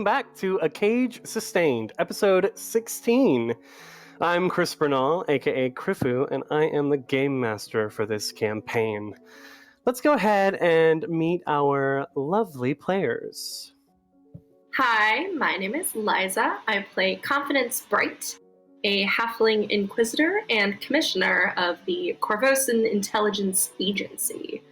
welcome back to A Cage Sustained, episode 16. I'm Chris Bernal, aka Krifu, and I am the game master for this campaign. Let's go ahead and meet our lovely players. Hi, my name is Liza. I play Confidence Bright, a halfling inquisitor and commissioner of the Corvosan Intelligence Agency.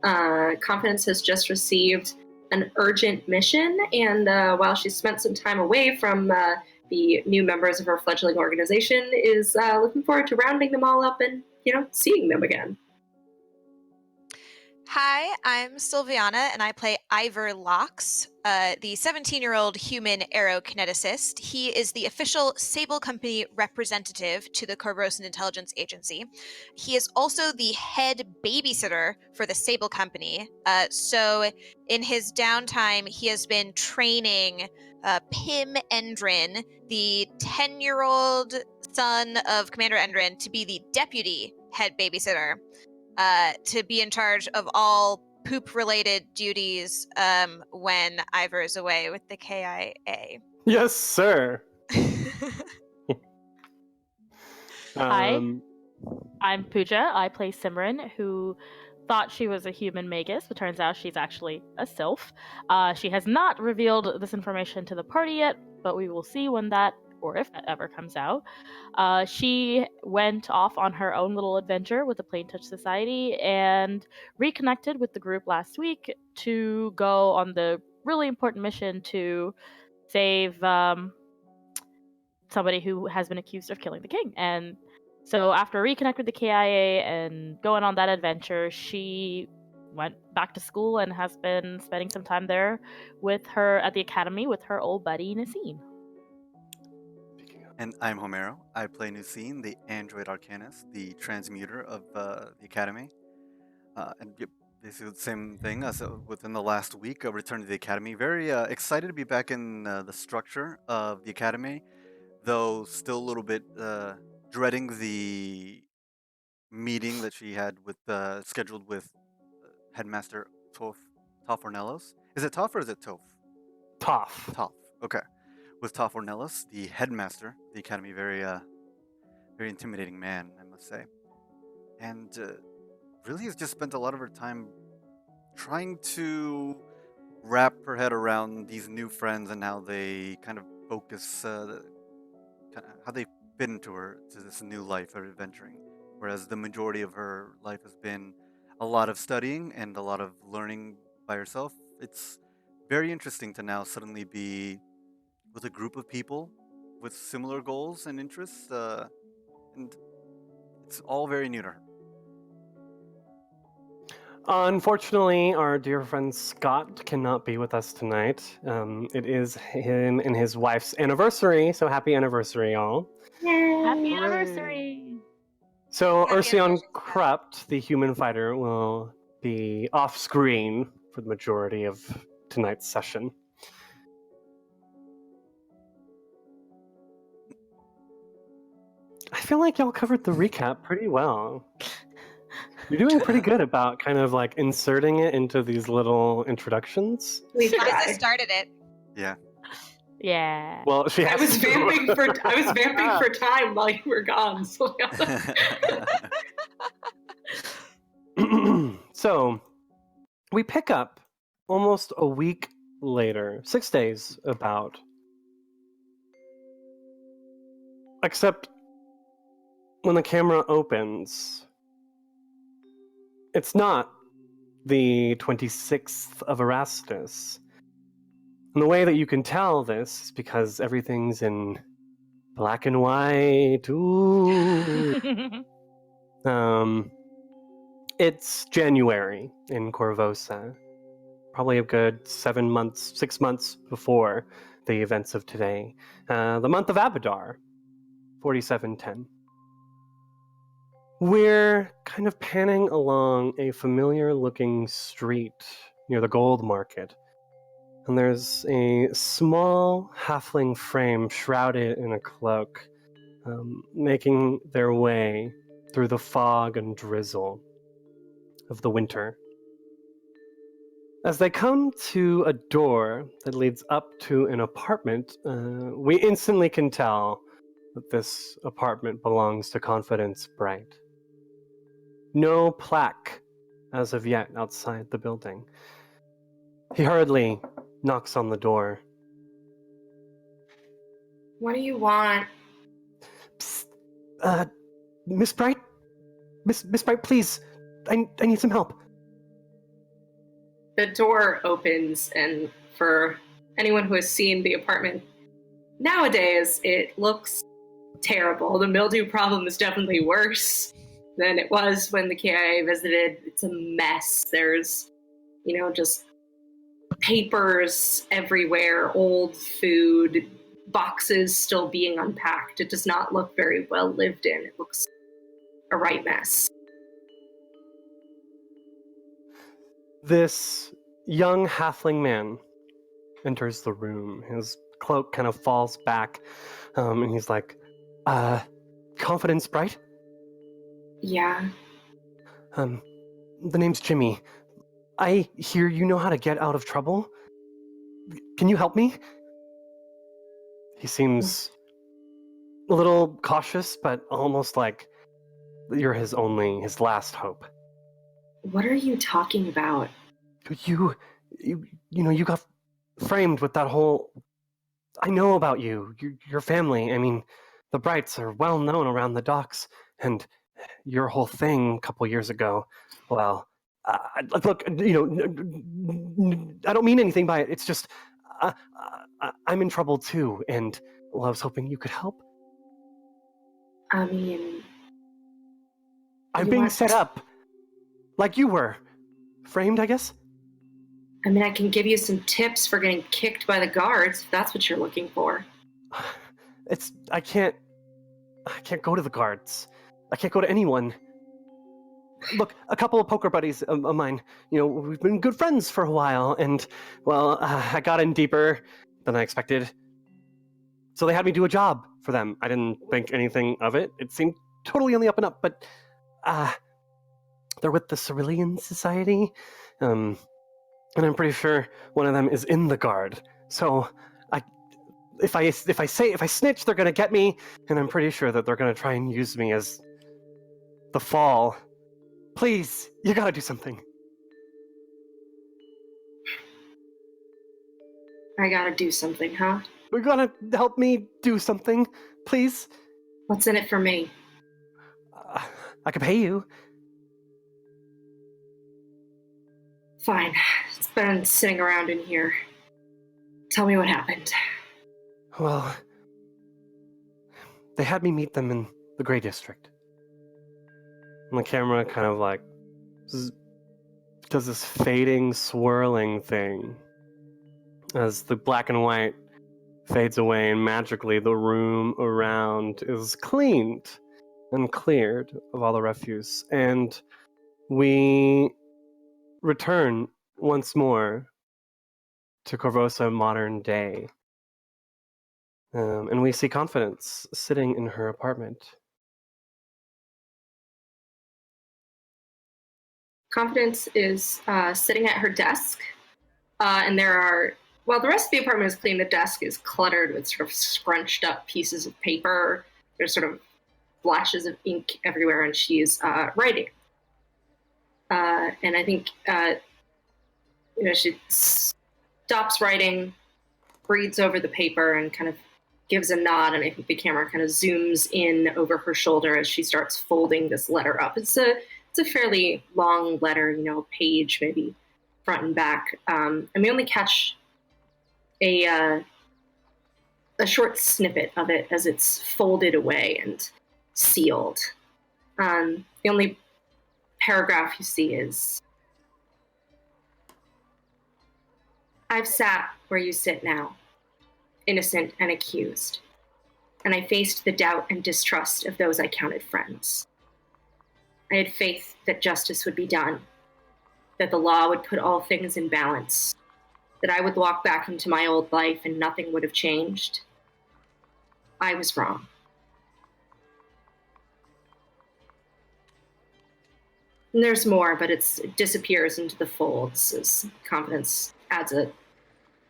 Confidence has just received an urgent mission, and while she spent some time away from the new members of her fledgling organization, is looking forward to rounding them all up and, seeing them again. Hi, I'm Sylviana, and I play Ivor Locks, the 17-year-old human aerokineticist. He is the official Sable Company representative to the Corvosan Intelligence Agency. He is also the head babysitter for the Sable Company. So in his downtime, he has been training Pim Endrin, the 10-year-old son of Commander Endrin, to be the deputy head babysitter. To be in charge of all poop-related duties when Ivor is away with the KIA. Yes, sir. Hi, I'm Pooja. I play Simran, who thought she was a human magus, but turns out she's actually a sylph. She has not revealed this information to the party yet, but we will see when that, or if that ever comes out. She went off on her own little adventure with the Plain Touch Society and reconnected with the group last week to go on the really important mission to save somebody who has been accused of killing the king. And so after reconnect with the KIA and going on that adventure, she went back to school and has been spending some time there with her at the academy with her old buddy Nassim. And I'm Homero. I play Nucine, the android arcanist, the transmuter of the academy. And basically the same thing. So within the last week, I returned to the academy. Very excited to be back in the structure of the academy, though still a little bit dreading the meeting that she had with scheduled with Headmaster Toph Ornelos. Is it Toph or is it Toph? Toph. Okay. With Toph Ornelos, the headmaster of the academy, very intimidating man, I must say. And really has just spent a lot of her time trying to wrap her head around these new friends and how they kind of focus, how they fit into her, to this new life of adventuring. Whereas the majority of her life has been a lot of studying and a lot of learning by herself. It's very interesting to now suddenly be with a group of people with similar goals and interests, and it's all very new to her. Unfortunately, our dear friend Scott cannot be with us tonight. It is him and his wife's anniversary, so happy anniversary, y'all. Yay! Happy anniversary! So Happy Ursion anniversary, Scott. Krupt, the human fighter, will be off-screen for the majority of tonight's session. I feel like y'all covered the recap pretty well. You're doing pretty good about kind of like inserting it into these little introductions. We Liza tried. started it. Yeah. Yeah. Well, she I has was to. vamping for time while you were gone. So So, we pick up almost a week later, 6 days about. Except when the camera opens, it's not the 26th of Erastus. And the way that you can tell this is because everything's in black and white. Ooh. It's January in Corvosa. Probably a good 6 months before the events of today. The month of Abadar, 4710. We're kind of panning along a familiar-looking street near the gold market. And there's a small halfling frame shrouded in a cloak, making their way through the fog and drizzle of the winter. As they come to a door that leads up to an apartment, we instantly can tell that this apartment belongs to Confidence Bright. No plaque as of yet outside the building. He hurriedly knocks on the door. What do you want? Psst, Miss Bright? Miss Bright, please. I need some help. The door opens, and for anyone who has seen the apartment nowadays, it looks terrible. The mildew problem is definitely worse than it was when the KIA visited. It's a mess. There's, just papers everywhere, old food, boxes still being unpacked. It does not look very well lived in. It looks a right mess. This young halfling man enters the room. His cloak kind of falls back, and he's like, Confidence Bright? Yeah. The name's Jimmy. I hear you know how to get out of trouble. Can you help me? He seems a little cautious, but almost like you're his last hope. What are you talking about? You got framed with that whole... I know about you, your family. I mean, the Brights are well known around the docks, and your whole thing a couple years ago, well, look, I don't mean anything by it. It's just, I'm in trouble too, and well, I was hoping you could help. I mean... I'm being set up, like you were. Framed, I guess? I mean, I can give you some tips for getting kicked by the guards, if that's what you're looking for. I can't go to the guards. I can't go to anyone. Look, a couple of poker buddies of mine, we've been good friends for a while, and, well, I got in deeper than I expected. So they had me do a job for them. I didn't think anything of it. It seemed totally on the up and up, but, they're with the Cerulean Society, and I'm pretty sure one of them is in the guard. So, if I snitch, they're gonna get me, and I'm pretty sure that they're gonna try and use me as the fall. Please, you gotta do something. I gotta do something, huh? You're gonna help me do something, please? What's in it for me? I could pay you. Fine. It's been sitting around in here. Tell me what happened. Well, they had me meet them in the Grey District. And the camera kind of like does this fading, swirling thing as the black and white fades away, and magically the room around is cleaned and cleared of all the refuse. And we return once more to Corvosa modern day. And we see Confidence sitting in her apartment. Confidence is sitting at her desk, and the rest of the apartment is clean, the desk is cluttered with sort of scrunched up pieces of paper. There's sort of flashes of ink everywhere, and she's writing. And I think she stops writing, reads over the paper, and kind of gives a nod, and I think the camera kind of zooms in over her shoulder as she starts folding this letter up. It's a fairly long letter, a page maybe front and back, and we only catch a short snippet of it as it's folded away and sealed. The only paragraph you see is, "I've sat where you sit now, innocent and accused, and I faced the doubt and distrust of those I counted friends. I had faith that justice would be done, that the law would put all things in balance, that I would walk back into my old life and nothing would have changed. I was wrong. And there's more, but it disappears into the folds as Confidence adds a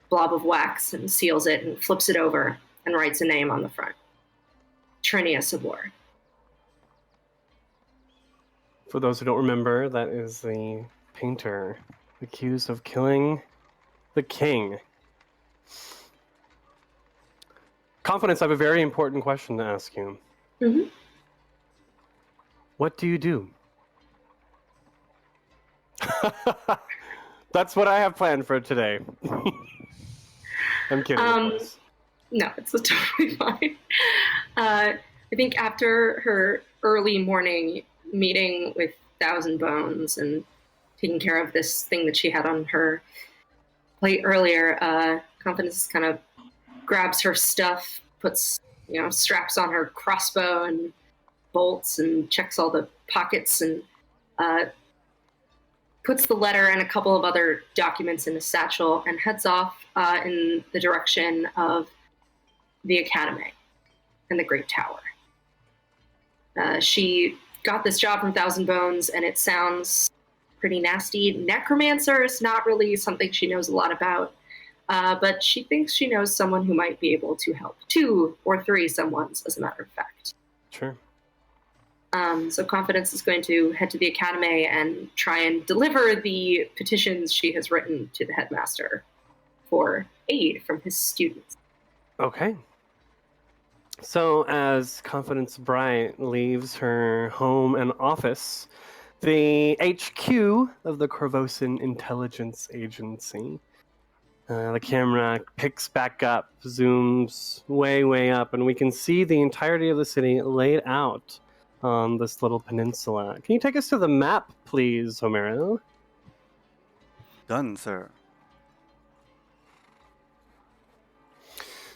blob of wax and seals it and flips it over and writes a name on the front. Trinia Sabor. For those who don't remember, that is the painter accused of killing the king. Confidence, I have a very important question to ask you. Mm-hmm. What do you do? That's what I have planned for today. I'm kidding, of course. No, it's totally fine. I think after her early morning meeting with Thousand Bones and taking care of this thing that she had on her plate earlier, Confidence kind of grabs her stuff, puts, straps on her crossbow and bolts and checks all the pockets and puts the letter and a couple of other documents in a satchel and heads off in the direction of the Academy and the Great Tower. She got this job from Thousand Bones, and it sounds pretty nasty. Necromancer is not really something she knows a lot about, but she thinks she knows someone who might be able to help. 2 or 3 someones, as a matter of fact. Sure. So Confidence is going to head to the Academy and try and deliver the petitions she has written to the headmaster for aid from his students. Okay. So as Confidence Bright leaves her home and office, the HQ of the Corvosan Intelligence Agency, the camera picks back up, zooms way, way up, and we can see the entirety of the city laid out on this little peninsula. Can you take us to the map, please, Homero? Done, sir.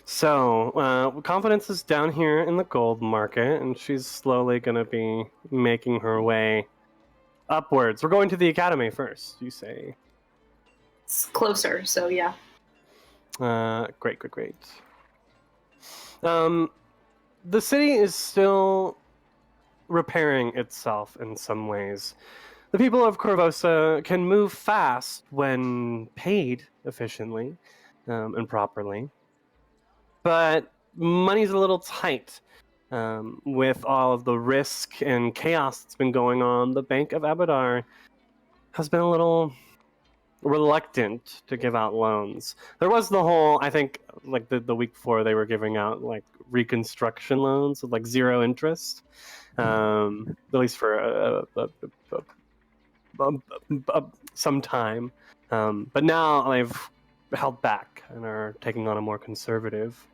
So, Confidence is down here in the gold market, and she's slowly going to be making her way upwards. We're going to the Academy first, you say? It's closer, so yeah. Great. The city is still repairing itself in some ways. The people of Corvosa can move fast when paid efficiently and properly. But money's a little tight. With all of the risk and chaos that's been going on, the Bank of Abadar has been a little reluctant to give out loans. There was the whole, I think, like the week before, they were giving out like reconstruction loans with like 0 interest, at least for some time. But now they've held back and are taking on a more conservative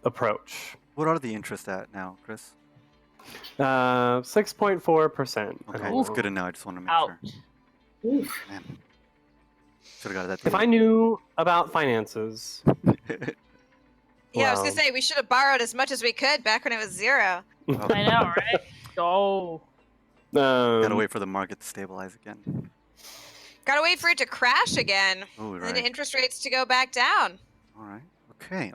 approach. What are the interest at now, Chris? 6.4%. Okay, it's good to know. I just want to make Ouch. sure. Oof. Man. Should have got that. If I knew about finances, Yeah, I was gonna say we should have borrowed as much as we could back when it was 0. I know, right? Oh. Gotta wait for the market to stabilize again. Gotta wait for it to crash again, Oh, and right. then interest rates to go back down. All right.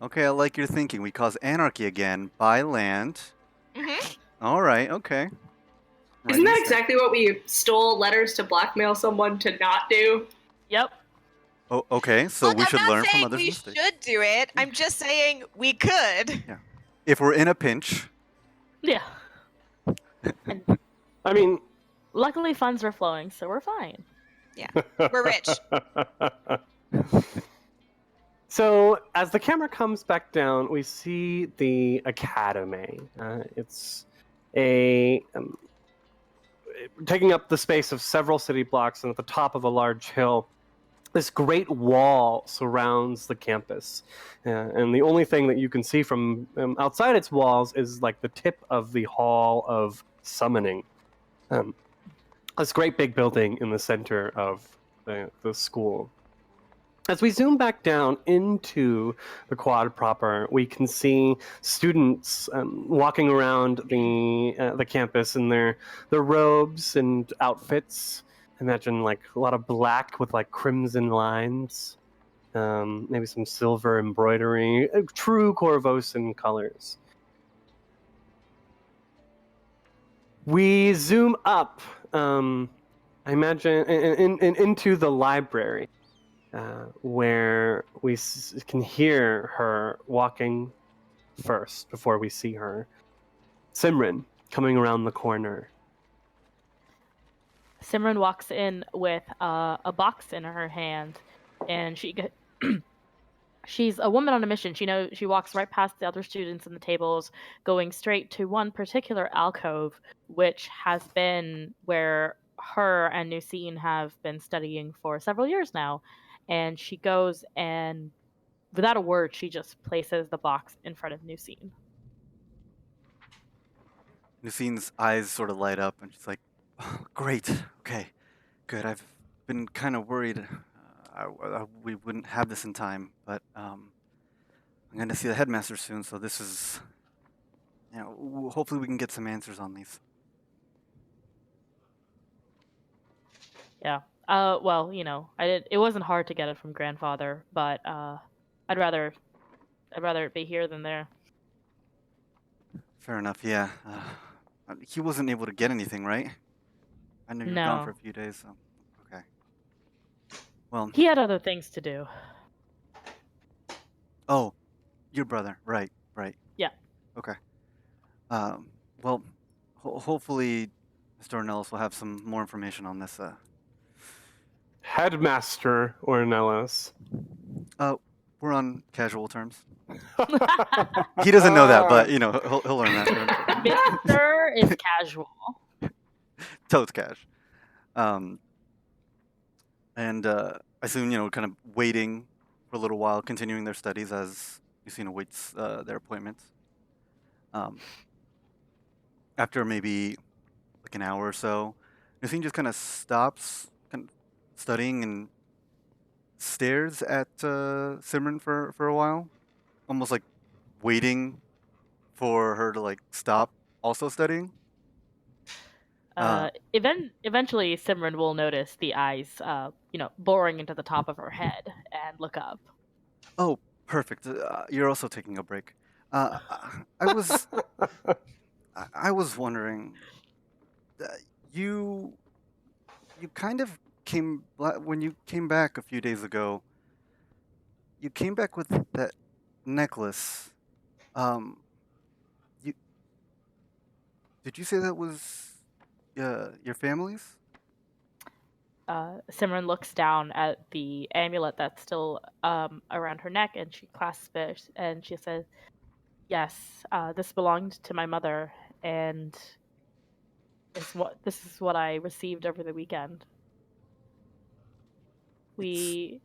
Okay, I like your thinking. We cause anarchy again. Buy land. Mm-hmm. All right, okay. Isn't that exactly what we stole letters to blackmail someone to not do? Yep. Oh, okay, so Look, we should I'm learn not from saying others' we mistakes. should do it. I'm just saying we could. If we're in a pinch, Yeah. I mean, Luckily, funds are flowing, so we're fine. We're rich. So, as the camera comes back down, we see the Academy. It's taking up the space of several city blocks, and at the top of a large hill, this great wall surrounds the campus. And the only thing that you can see from outside its walls is like the tip of the Hall of Summoning. This great big building in the center of the school. As we zoom back down into the quad proper, we can see students walking around the campus in their robes and outfits. Imagine like a lot of black with like crimson lines, maybe some silver embroidery, true Corvosan colors. We zoom up I imagine into the library, where we can hear her walking first before we see her. Simran coming around the corner. Simran walks in with a box in her hand, and she's a woman on a mission. She walks right past the other students and the tables, going straight to one particular alcove, which has been where her and Nusine have been studying for several years now. And she goes and, without a word, she just places the box in front of Nusine. Nusine's eyes sort of light up, and she's like, oh, "Great, okay, good. I've been kind of worried we wouldn't have this in time, but I'm going to see the headmaster soon, so this is, hopefully we can get some answers on these." Yeah. Well, it wasn't hard to get it from grandfather, but I'd rather it be here than there. Fair enough. Yeah. He wasn't able to get anything, right? I know you were gone for a few days, so okay. Well, he had other things to do. Oh, your brother, right? Yeah. Okay. Well, hopefully, Mr. Ornelas will have some more information on this. Headmaster Ornelas. We're on casual terms. He doesn't know that, but he'll learn that eventually. Mister is casual. Totes cash. And I assume kind of waiting for a little while, continuing their studies as Lucina awaits their appointments. After maybe like an hour or so, Lucina just kind of stops, kind of studying, and stares at Simran for a while, almost like waiting for her to like stop also studying. Eventually, Simran will notice the eyes, boring into the top of her head and look up. Oh, perfect. You're also taking a break. I was wondering, you kind of when you came back a few days ago. You came back with that necklace. You did you say that was your family's? Simran looks down at the amulet that's still around her neck, and she clasps it, and she says, "Yes, this belonged to my mother, and this is what I received over the weekend. It's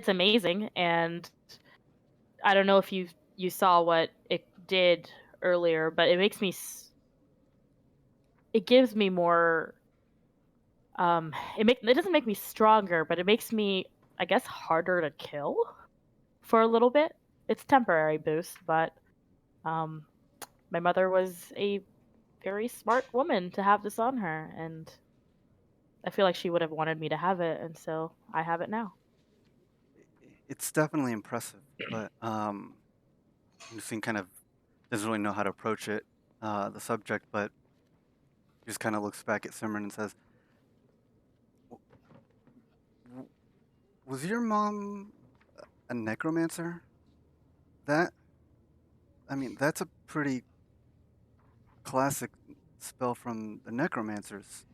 amazing, and I don't know if you saw what it did earlier, but it gives me more. It doesn't make me stronger, but it makes me, I guess, harder to kill for a little bit. It's temporary boost, but my mother was a very smart woman to have this on her, and I feel like she would have wanted me to have it, and so I have it now." It's definitely impressive, but Lucine kind of doesn't really know how to approach it, the subject, but just kind of looks back at Simran and says, "Was your mom a necromancer? That's a pretty classic spell from the necromancers.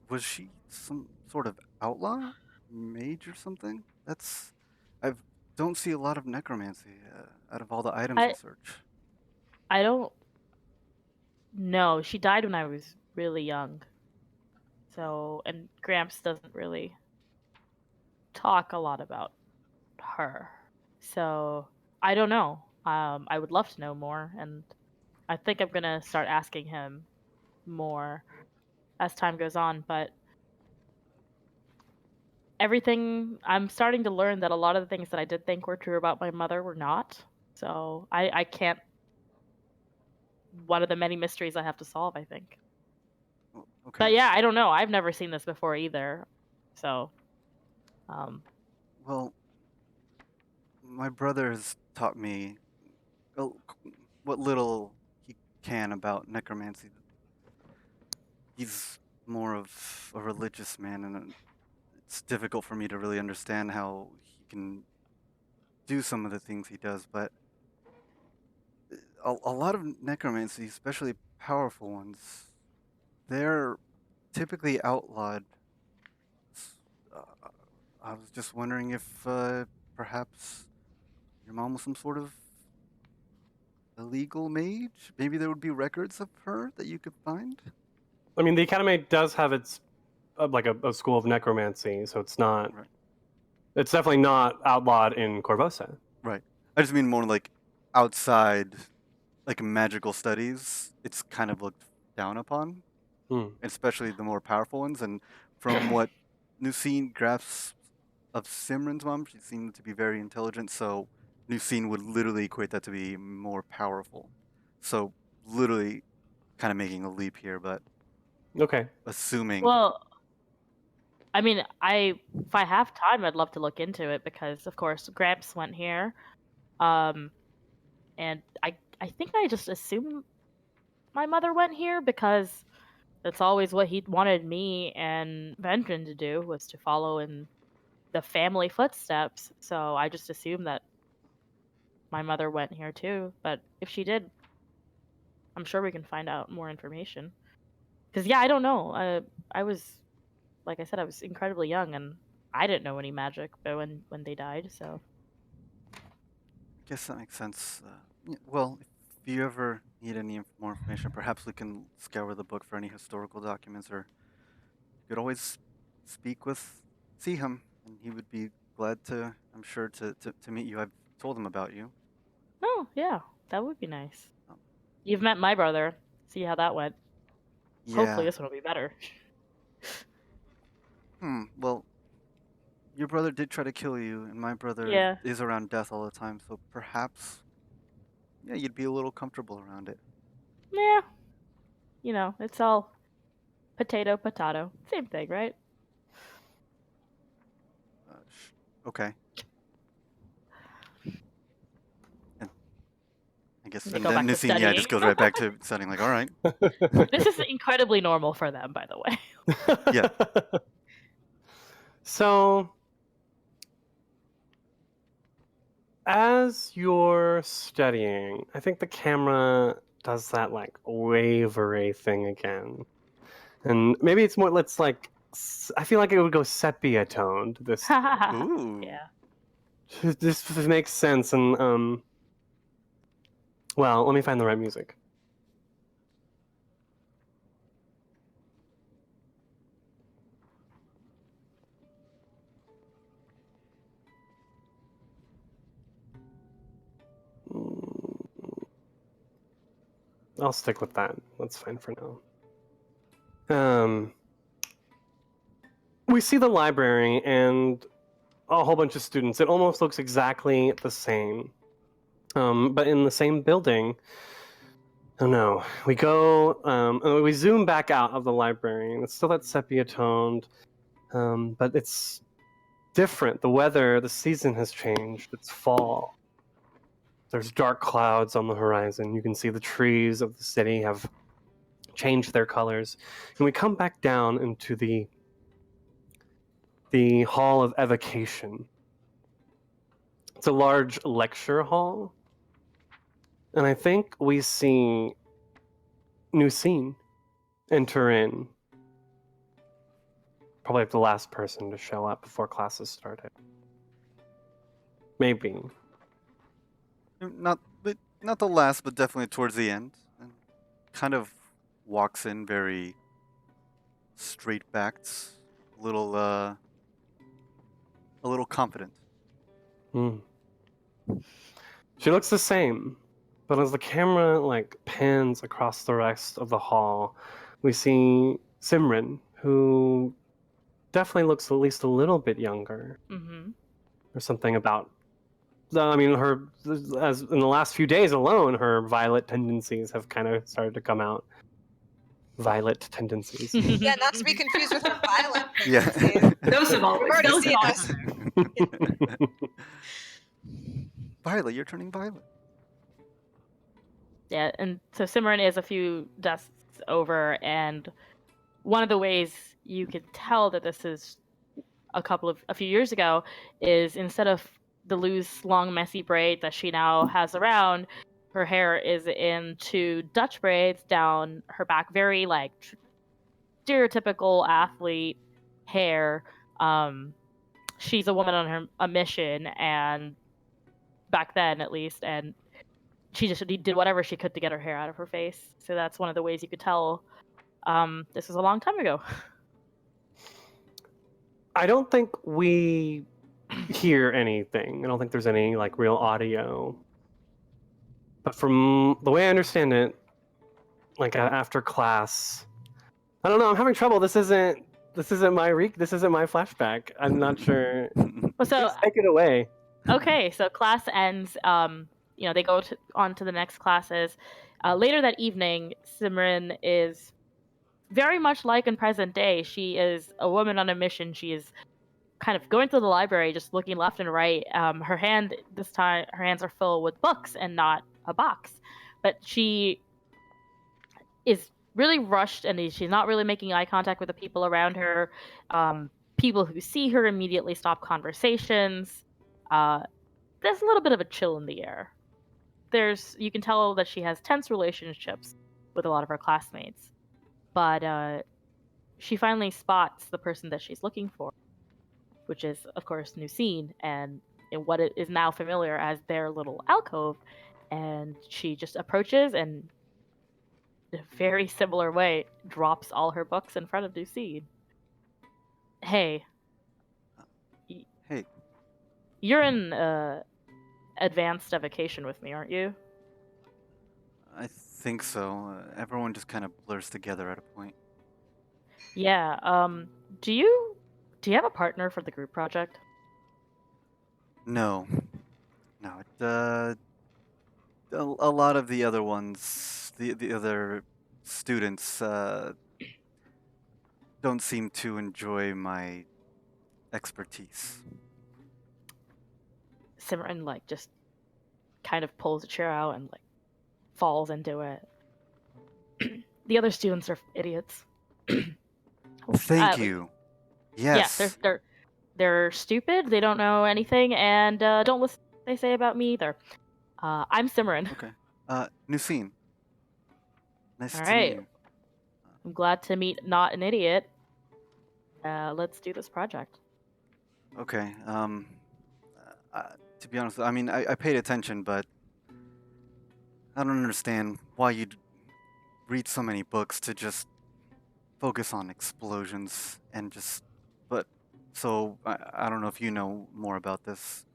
Was she some sort of outlaw, mage, or something? I don't see a lot of necromancy out of all the items I search." I don't know. She died when I was really young. So, and Gramps doesn't really talk a lot about her. So, I don't know. I would love to know more, and I think I'm gonna start asking him more as time goes on, but I'm starting to learn that a lot of the things that I did think were true about my mother were not. So I can't. One of the many mysteries I have to solve, I think. Okay. But yeah, I don't know. I've never seen this before either. So, Well, my brother has taught me what little he can about necromancy. he's more of a religious man, and it's difficult for me to really understand how he can do some of the things he does. But a lot of necromancy, especially powerful ones, they're typically outlawed. Uh, I was just wondering if perhaps your mom was some sort of illegal mage. Maybe there would be records of her that you could find. I mean, the academy does have its like a school of necromancy, so it's not. Right. It's definitely not outlawed in Corvosa. Right. I just mean more like outside, like magical studies. It's kind of looked down upon, especially the more powerful ones. And from what Nusine grasps of Simran's mom, she seemed to be very intelligent. So Nusine would literally equate that to be more powerful. So literally, kind of making a leap here, but Okay. assuming. Well, I mean, if I have time, I'd love to look into it because, of course, Gramps went here, and I think I just assumed my mother went here because that's always what he wanted me and Benjamin to do, was to follow in the family footsteps. So I just assumed that my mother went here too. But if she did, I'm sure we can find out more information. Because yeah, I don't know. I was, like I said, I was incredibly young and I didn't know any magic when they died. So I guess that makes sense. Well, if you ever need any more information, perhaps we can scour the book for any historical documents, or you could always see him, and he would be glad to, I'm sure, to meet you. I've told him about you. oh yeah, that would be nice. Um, You've met my brother. See how that went. Hopefully Yeah. this one will be better. Well, your brother did try to kill you, and my brother Yeah. is around death all the time, so perhaps, yeah, you'd be a little comfortable around it. Yeah. You know, it's all potato, potato. Same thing, right? Okay. And I guess They and go then back to Nusine, yeah, just studying. goes right back to sounding like, all right. This is incredibly normal for them, by the way. Yeah. So, as you're studying, I think the camera does that like wavery thing again, and maybe it's more. Let's like. I feel like it would go sepia toned. This Ooh. Yeah. this makes sense, and well, let me find the right music. I'll stick with that. That's fine for now. We see the library and a whole bunch of students. It almost looks exactly the same, but in the same building. Oh no! We go. We zoom back out of the library, and it's still that sepia toned, but it's different. The weather, the season has changed. It's fall. There's dark clouds on the horizon. You can see the trees of the city have changed their colors. And we come back down into the Hall of Evocation. It's a large lecture hall. And I think we see Nusine enter in. Probably the last person to show up before classes started. Maybe. Not the last, but definitely towards the end. And kind of walks in very straight backed, a little confident. She looks the same, but as the camera like pans across the rest of the hall, we see Simran, who definitely looks at least a little bit younger. Mm-hmm. There's something about, I mean, her, as in the last few days alone, her violet tendencies have kind of started to come out. Violet tendencies. Yeah, not to be confused with her violent Yeah. tendencies. Those have always We've already those seen have this. Violet, you're turning violet. Yeah, and so Simran is a few desks over, and one of the ways you can tell that this is a few years ago is instead of the loose, long, messy braid that she now has around, her hair is into Dutch braids down her back, very like stereotypical athlete hair. She's a woman on a mission, and back then at least, and she just did whatever she could to get her hair out of her face. So that's one of the ways you could tell this was a long time ago. I don't think we hear anything. I don't think there's any like real audio. But from the way I understand it, like after class, I don't know. I'm having trouble. This isn't my this isn't my flashback. I'm not sure. Well, so Please take it away. Okay, so class ends. They go on to the next classes. Later that evening, Simran is very much like in present day. She is a woman on a mission. She is kind of going through the library, just looking left and right. Her hands are full with books and not a box. But she is really rushed, and she's not really making eye contact with the people around her. People who see her immediately stop conversations. There's a little bit of a chill in the air. You can tell that she has tense relationships with a lot of her classmates. But she finally spots the person that she's looking for, which is, of course, Nucine, and in what it is now familiar as their little alcove. And she just approaches and, in a very similar way, drops all her books in front of Nucine. Hey. Hey. You're in advanced evocation with me, aren't you? I think so. Everyone just kind of blurs together at a point. Yeah. Do you have a partner for the group project? No. A lot of the other ones, the other students, don't seem to enjoy my expertise. Simran just kind of pulls a chair out and falls into it. The other students are idiots. Thank you. Yes. Yeah, they're stupid. They don't know anything, and don't listen to what they say about me either. I'm Simran. Okay. Nucine. Nice All to right. meet you. I'm glad to meet not an idiot. Let's do this project. Okay. To be honest, I mean, I paid attention, but I don't understand why you'd read so many books to just focus on explosions and just. But so I don't know if you know more about this.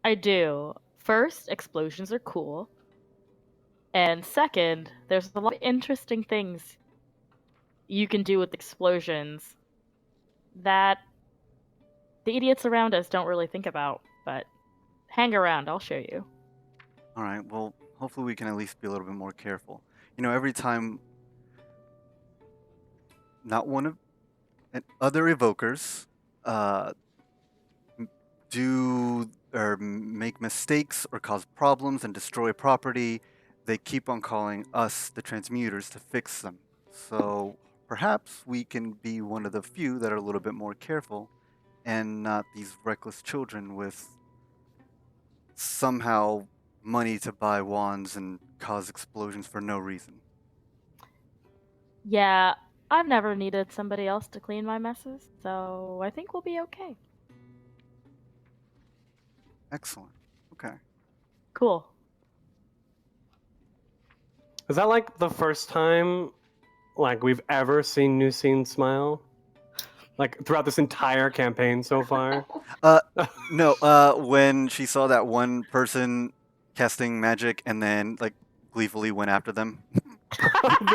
I do. First, explosions are cool. And second, there's a lot of interesting things you can do with explosions that the idiots around us don't really think about, but hang around, I'll show you. All right. Well, hopefully we can at least be a little bit more careful. Every time not one of other evokers do or make mistakes or cause problems and destroy property, they keep on calling us, the transmuters, to fix them. So perhaps we can be one of the few that are a little bit more careful and not these reckless children with somehow money to buy wands and cause explosions for no reason. Yeah, I've never needed somebody else to clean my messes, so I think we'll be okay. Excellent. Okay. Cool. Is that the first time we've ever seen Nucine smile? Throughout this entire campaign so far? No, when she saw that one person casting magic and then gleefully went after them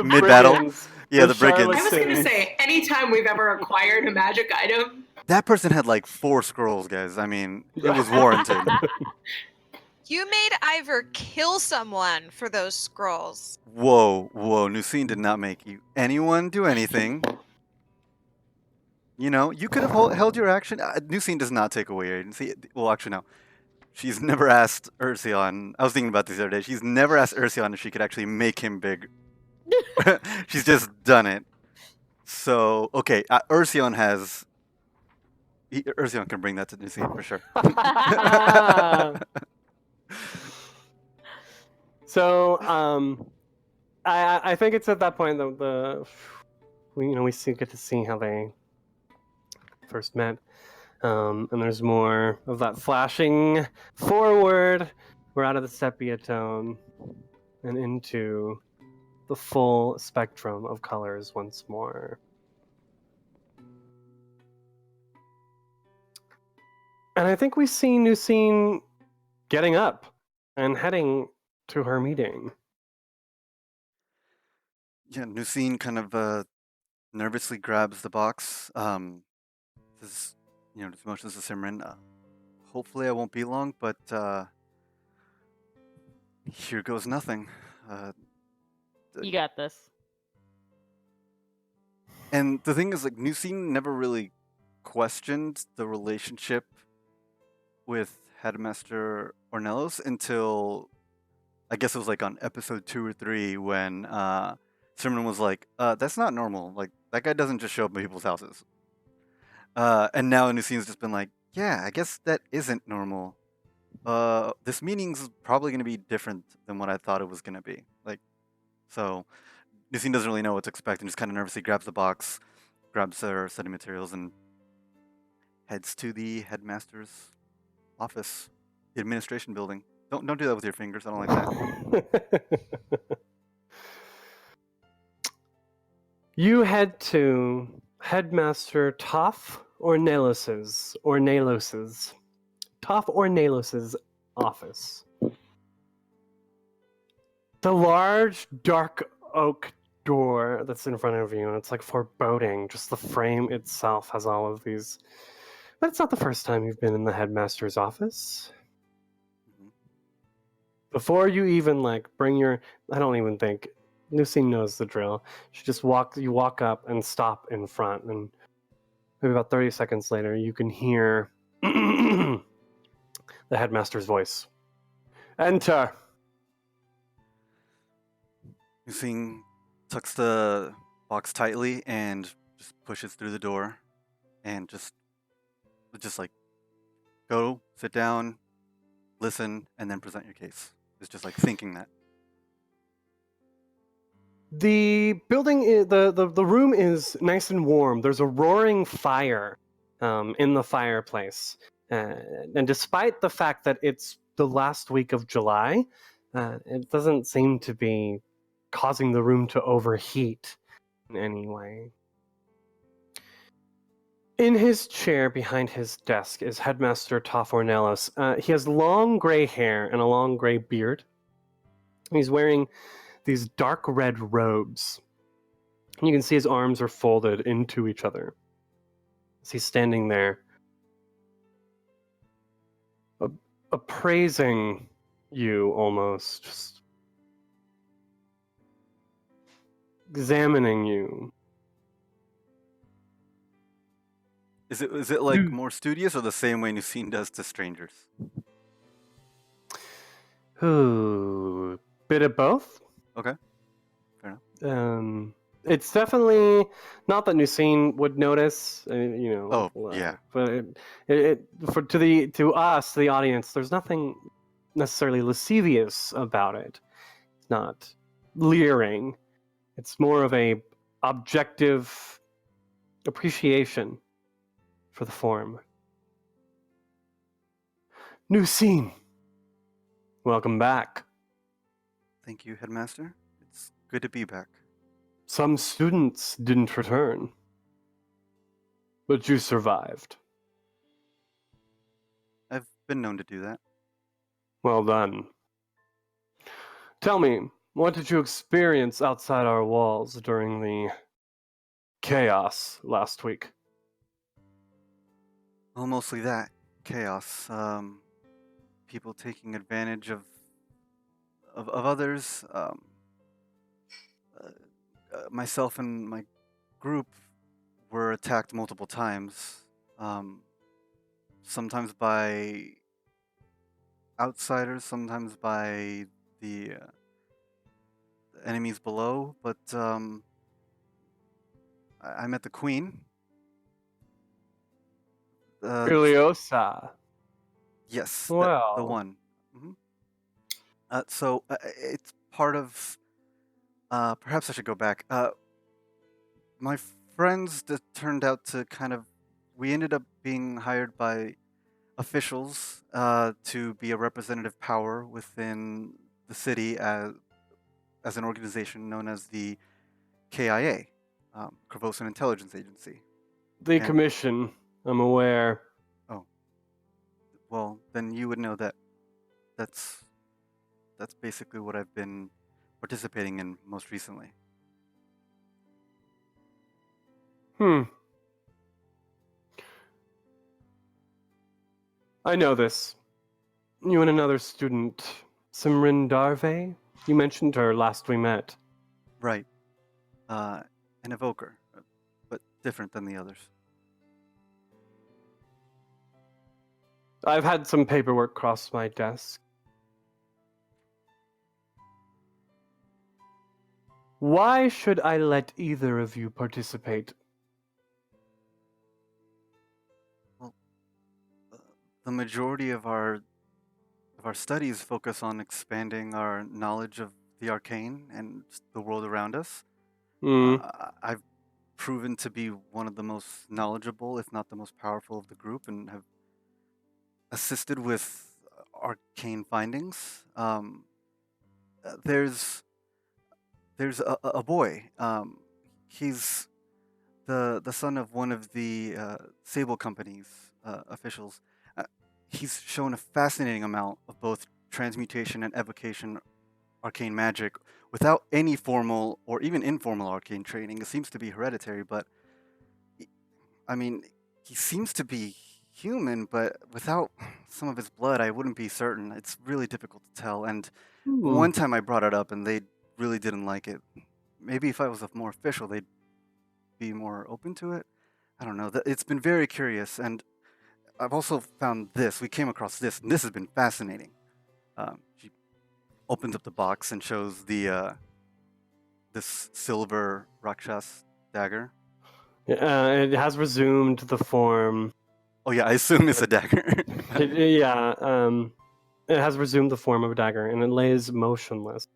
mid-battle. Yeah, the brigands. I was going to say, anytime we've ever acquired a magic item. That person had 4 scrolls, guys. I mean, it was warranted. You made Ivor kill someone for those scrolls. Whoa. Nucine did not make anyone do anything. You could have held your action. Nucine does not take away your agency. Well, actually, no. She's never asked Ursion. I was thinking about this the other day. She's never asked Ursion if she could actually make him big. She's just done it. So, okay, Ursion has. Ursion can bring that to the scene for sure. So, I think it's at that point that we get to see how they first met, and there's more of that flashing forward. We're out of the sepia tone and into the full spectrum of colors once more. And I think we see Nusine getting up and heading to her meeting. Yeah, Nusine kind of nervously grabs the box. Says, just motions to Simran. Hopefully, I won't be long, but here goes nothing. You got this. And the thing is, like, Nusine never really questioned the relationship with Headmaster Ornelos until I guess it was like on episode 2 or 3 when Simran was like, that's not normal. Like, that guy doesn't just show up at people's houses. And now Nusine's just been like, yeah, I guess that isn't normal. This meeting's probably going to be different than what I thought it was going to be. Like, so Nusine doesn't really know what to expect and just kind of nervously grabs the box, grabs her study materials, and heads to the headmaster's office, the administration building. Don't do that with your fingers. I don't like that. You head to Headmaster Toph Ornelos's office. The large dark oak door that's in front of you, and it's like foreboding. Just the frame itself has all of these. But it's not the first time you've been in the headmaster's office. Before you even bring your, I don't even think Nusine knows the drill. You walk up and stop in front, and maybe about 30 seconds later, you can hear the headmaster's voice. Enter. Nusine tucks the box tightly and just pushes through the door, and just like go sit down, listen, and then present your case. It's just like thinking that. The building, the room is nice and warm. There's a roaring fire in the fireplace. And despite the fact that it's the last week of July, it doesn't seem to be causing the room to overheat in any way. In his chair behind his desk is Headmaster Toph Ornelos. He has long gray hair and a long gray beard. He's wearing these dark red robes. And you can see his arms are folded into each other as he's standing there, appraising you almost, just examining you. Is it like more studious or the same way Nusine does to strangers? Ooh, bit of both. Okay, fair enough. It's definitely not that Nusine would notice, Oh, yeah. But to us, the audience, there's nothing necessarily lascivious about it. It's not leering. It's more of a objective appreciation for the form. Nusine, welcome back. Thank you, Headmaster. It's good to be back. Some students didn't return, but you survived. I've been known to do that. Well done. Tell me, what did you experience outside our walls during the chaos last week? Well, mostly that. Chaos. People taking advantage of others. Myself and my group were attacked multiple times. Sometimes by outsiders, sometimes by the enemies below. But I met the queen. Iliosa. Yes, the Well, one. Hmm. So it's part of. Perhaps I should go back. My friends that turned out to kind of. We ended up being hired by officials to be a representative power within the city as an organization known as the KIA, Corvosan Intelligence Agency. the And commission, I'm aware. oh, well, then you would know that that's that's basically what I've been participating in most recently. Hmm. I know this. You and another student, Simran Darve? You mentioned her last we met. Right. An evoker, but different than the others. I've had some paperwork cross my desk. Why should I let either of you participate? Well, the majority of our studies focus on expanding our knowledge of the arcane and the world around us. Hmm. I've proven to be one of the most knowledgeable, if not the most powerful of the group, and have assisted with arcane findings. There's a boy. He's the son of one of the Sable Company's officials. Uh, he's shown a fascinating amount of both transmutation and evocation arcane magic without any formal or even informal arcane training. It seems to be hereditary, but I mean, he seems to be human, but without some of his blood, I wouldn't be certain. It's really difficult to tell. And Hmm. one time I brought it up, and they really didn't like it. Maybe if I was more official, they'd be more open to it. I don't know. It's been very curious, and I've also found this. We came across this, and this has been fascinating. She opens up the box and shows the this silver Rakshas dagger. It has resumed the form. Oh yeah, I assume it's a dagger. It has resumed the form of a dagger, and it lays motionless.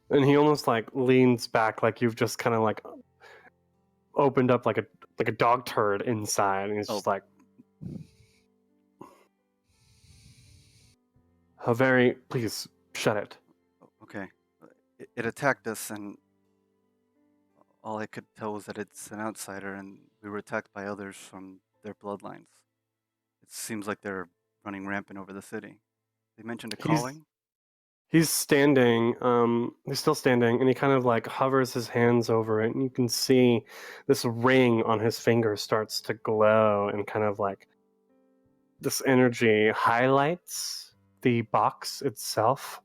And he almost like leans back, like you've just kind of like opened up like a dog turd inside, and he's just like, "How very please shut it." Okay. It attacked us, and all I could tell was that it's an outsider, and we were attacked by others from their bloodlines. It seems like they're running rampant over the city. They mentioned a calling. He's standing, he's still standing, and he kind of like hovers his hands over it, and you can see this ring on his finger starts to glow, and kind of like this energy highlights the box itself.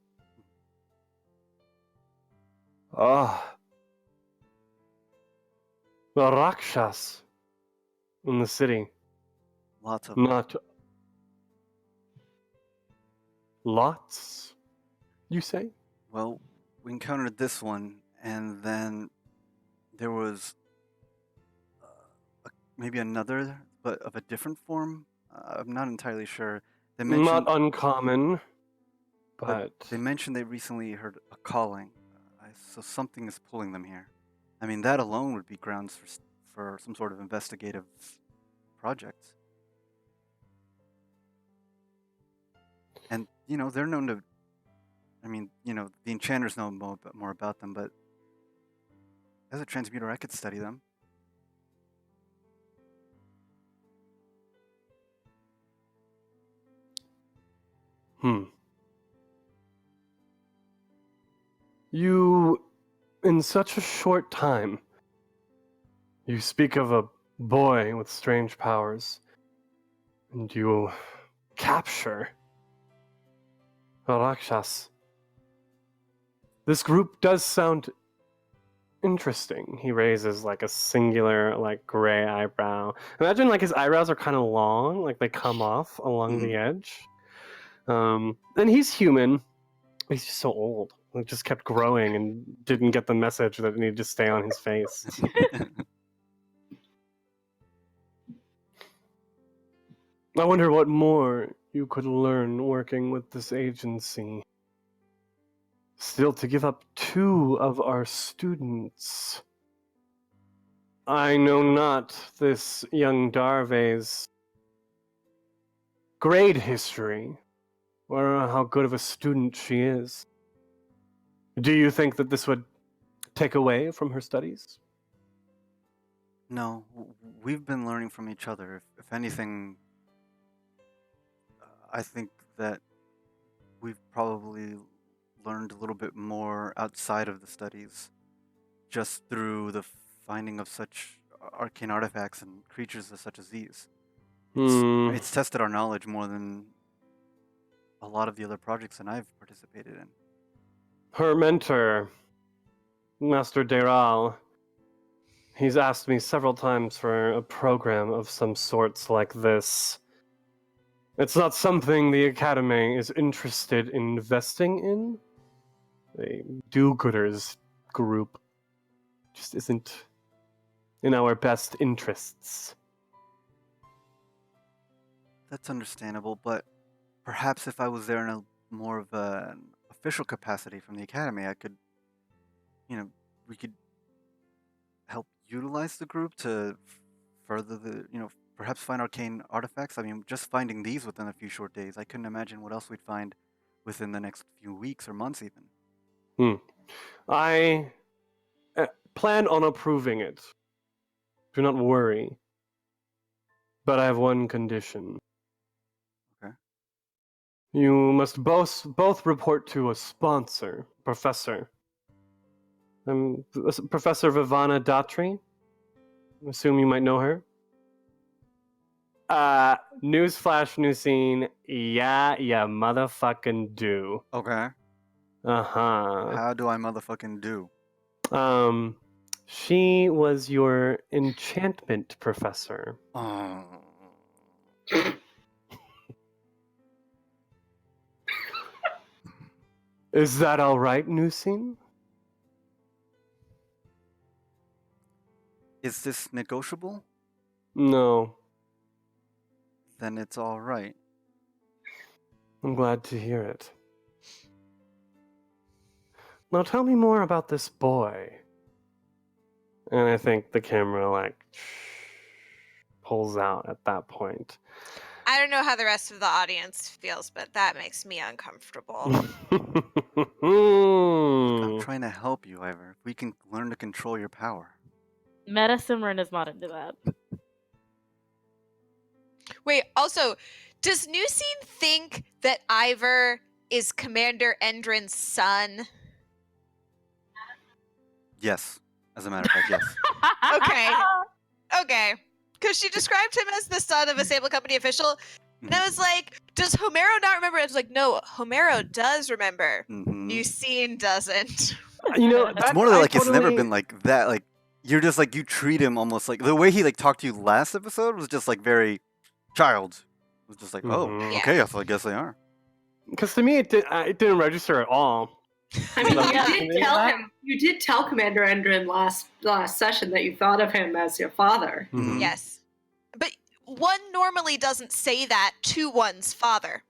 Ah, the Rakshas in the city. Lots of Not lots, you say? Well, we encountered this one, and then there was maybe another, but of a different form. I'm not entirely sure. They mentioned, Not uncommon, but but they mentioned they recently heard a calling, so something is pulling them here. I mean, that alone would be grounds for some sort of investigative project. And they're known to. I mean, the enchanters know more about them, but as a transmuter, I could study them. You, in such a short time, you speak of a boy with strange powers, and you capture a Rakshas. This group does sound interesting. He raises like a singular, like gray eyebrow. Imagine like his eyebrows are kind of long, like they come off along the edge. And he's human. He's just so old. It just kept growing and didn't get the message that it needed to stay on his face. I wonder what more you could learn working with this agency. Still to give up 2 of our students. I know not this young Darve's grade history, or how good of a student she is. Do you think that this would take away from her studies? No, we've been learning from each other. If anything, I think that we've probably learned a little bit more outside of the studies, just through the finding of such arcane artifacts and creatures such as these. It's tested our knowledge more than a lot of the other projects that I've participated in. Her mentor, Master Deral, he's asked me several times for a program of some sorts like this. It's not something the Academy is interested in investing in. The do-gooders group just isn't in our best interests. That's understandable, but perhaps if I was there in a more of an official capacity from the Academy, I could, we could help utilize the group to further the, perhaps find arcane artifacts. I mean, just finding these within a few short days, I couldn't imagine what else we'd find within the next few weeks or months even. I plan on approving it. Do not worry. But I have one condition. Okay. You must both report to a sponsor, professor. Professor Vivana Datri. I assume you might know her. Newsflash, new scene. Yeah, motherfucking do. Okay. Uh-huh. How do I motherfucking do? She was your enchantment professor. Is that all right, new scene? Is this negotiable? No. Then it's all right. I'm glad to hear it. Now tell me more about this boy. And I think the camera, pulls out at that point. I don't know how the rest of the audience feels, but that makes me uncomfortable. Look, I'm trying to help you, Ivor. If we can learn to control your power. Meta Simran is not into that. Wait, also, does Newscene think that Ivor is Commander Endrin's son? Yes. As a matter of fact, yes. Okay. Because she described him as the son of a Sable Company official. And I was like, does Homero not remember? I was like, no, Homero does remember. Newscene doesn't. It's more like it's never been like that. Like, you're just like, you treat him almost like, the way he talked to you last episode was just very child. It was just like, okay, I guess they are. Because to me, it didn't register at all. I mean, you did tell Commander Endrin last session that you thought of him as your father. Mm-hmm. Yes. But one normally doesn't say that to one's father.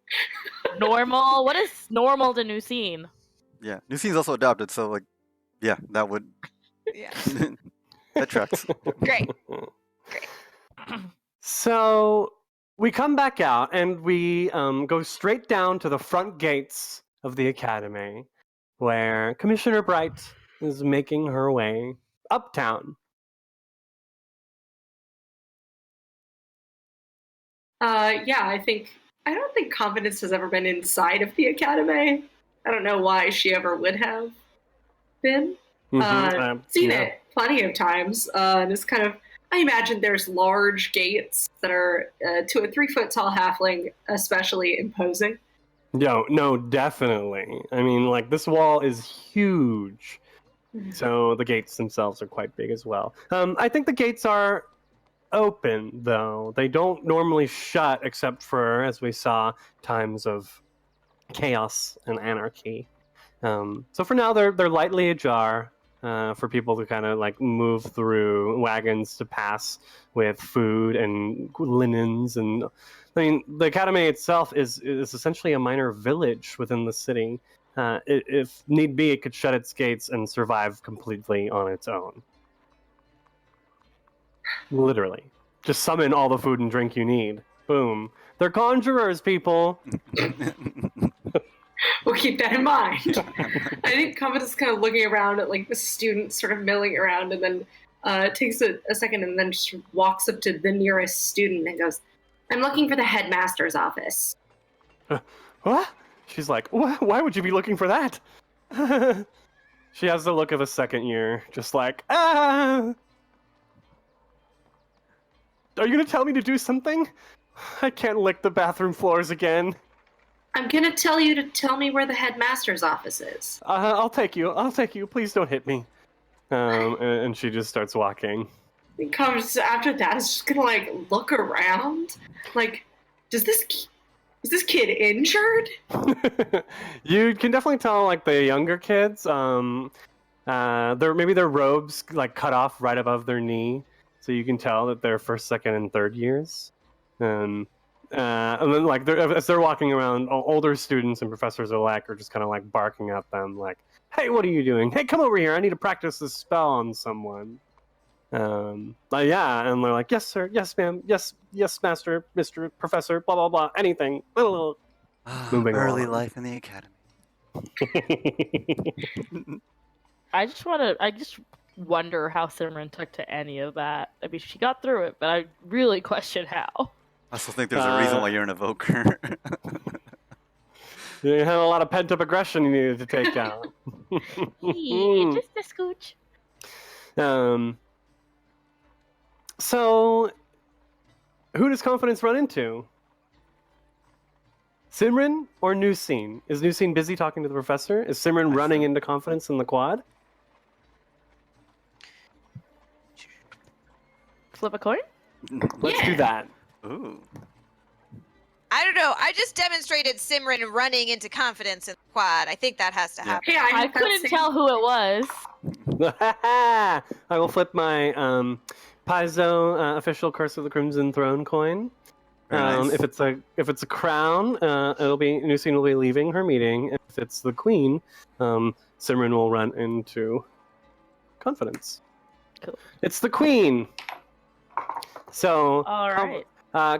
Normal? What is normal to Newscene? Yeah, Newscene's also adopted, so yeah, that would. Yeah. That tracks. Great. So we come back out and we go straight down to the front gates of the academy, where Commissioner Bright is making her way uptown. I don't think Confidence has ever been inside of the academy. I don't know why she ever would have been. Seen it plenty of times, and it's kind of, I imagine there's large gates that are to a 3-foot tall halfling especially imposing. No, definitely. I mean, this wall is huge. So the gates themselves are quite big as well. I think the gates are open, though. They don't normally shut except for, as we saw, times of chaos and anarchy. So for now, they're lightly ajar for people to kind of like move through, wagons to pass with food and linens, and I mean the academy itself is essentially a minor village within the city. If need be, it could shut its gates and survive completely on its own. Literally, just summon all the food and drink you need. Boom. They're conjurers, people. We'll keep that in mind. I think Confidence is kind of looking around at like the students sort of milling around, and then takes a second and then just walks up to the nearest student and goes, "I'm looking for the headmaster's office." What? She's like, what? Why would you be looking for that? She has the look of a second year, just like, ah! Are you gonna tell me to do something? I can't lick the bathroom floors again. I'm gonna tell you to tell me where the headmaster's office is. I'll take you. I'll take you. Please don't hit me. And she just starts walking. And comes after that is just gonna like look around, like, is this kid injured? You can definitely tell, like the younger kids. Their robes like cut off right above their knee, so you can tell that they're first, second, and third years. And then like as they're walking around, older students and professors alike are just kind of like barking at them, like, "Hey, what are you doing? Hey, come over here! I need to practice this spell on someone." Yeah, and they're like, "Yes, sir. Yes, ma'am. Yes, master, Mr. Professor. Blah blah blah. Anything." Moving Early on. life in the academy. I just wonder how Simran took to any of that. I mean, she got through it, but I really question how. I still think there's a reason why you're an evoker. You had a lot of pent up aggression you needed to take out. Just a scooch. So, who does Confidence run into? Simran or Nusine? Is Nusine busy talking to the professor? Is Simran running into Confidence in the quad? Flip a coin? Let's do that. Ooh. I don't know. I just demonstrated Simran running into Confidence in the quad. I think that has to happen. Hey, I couldn't tell who it was. I will flip my Paizo official Curse of the Crimson Throne coin. Nice. If it's a crown, it'll be Nusine will be leaving her meeting. If it's the queen, Simran will run into Confidence. Cool. It's the queen. So, All right.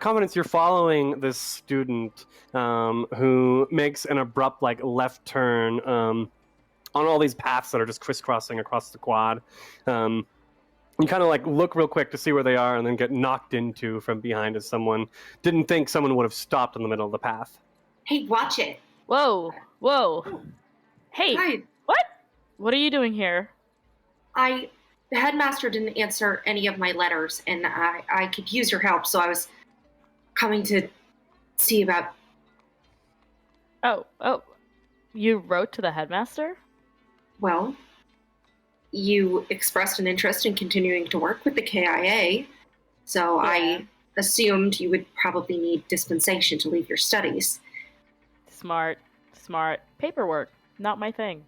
Confidence, you're following this student who makes an abrupt like left turn on all these paths that are just crisscrossing across the quad. You kind of like look real quick to see where they are, and then get knocked into from behind as someone didn't think someone would have stopped in the middle of the path. Hey, watch it. Whoa. Hey, Hi. what are you doing here? The headmaster didn't answer any of my letters, and I could use your help, so I was coming to see about... Oh, you wrote to the headmaster? Well, you expressed an interest in continuing to work with the KIA, so Yeah. I assumed you would probably need dispensation to leave your studies. Smart. Paperwork, not my thing.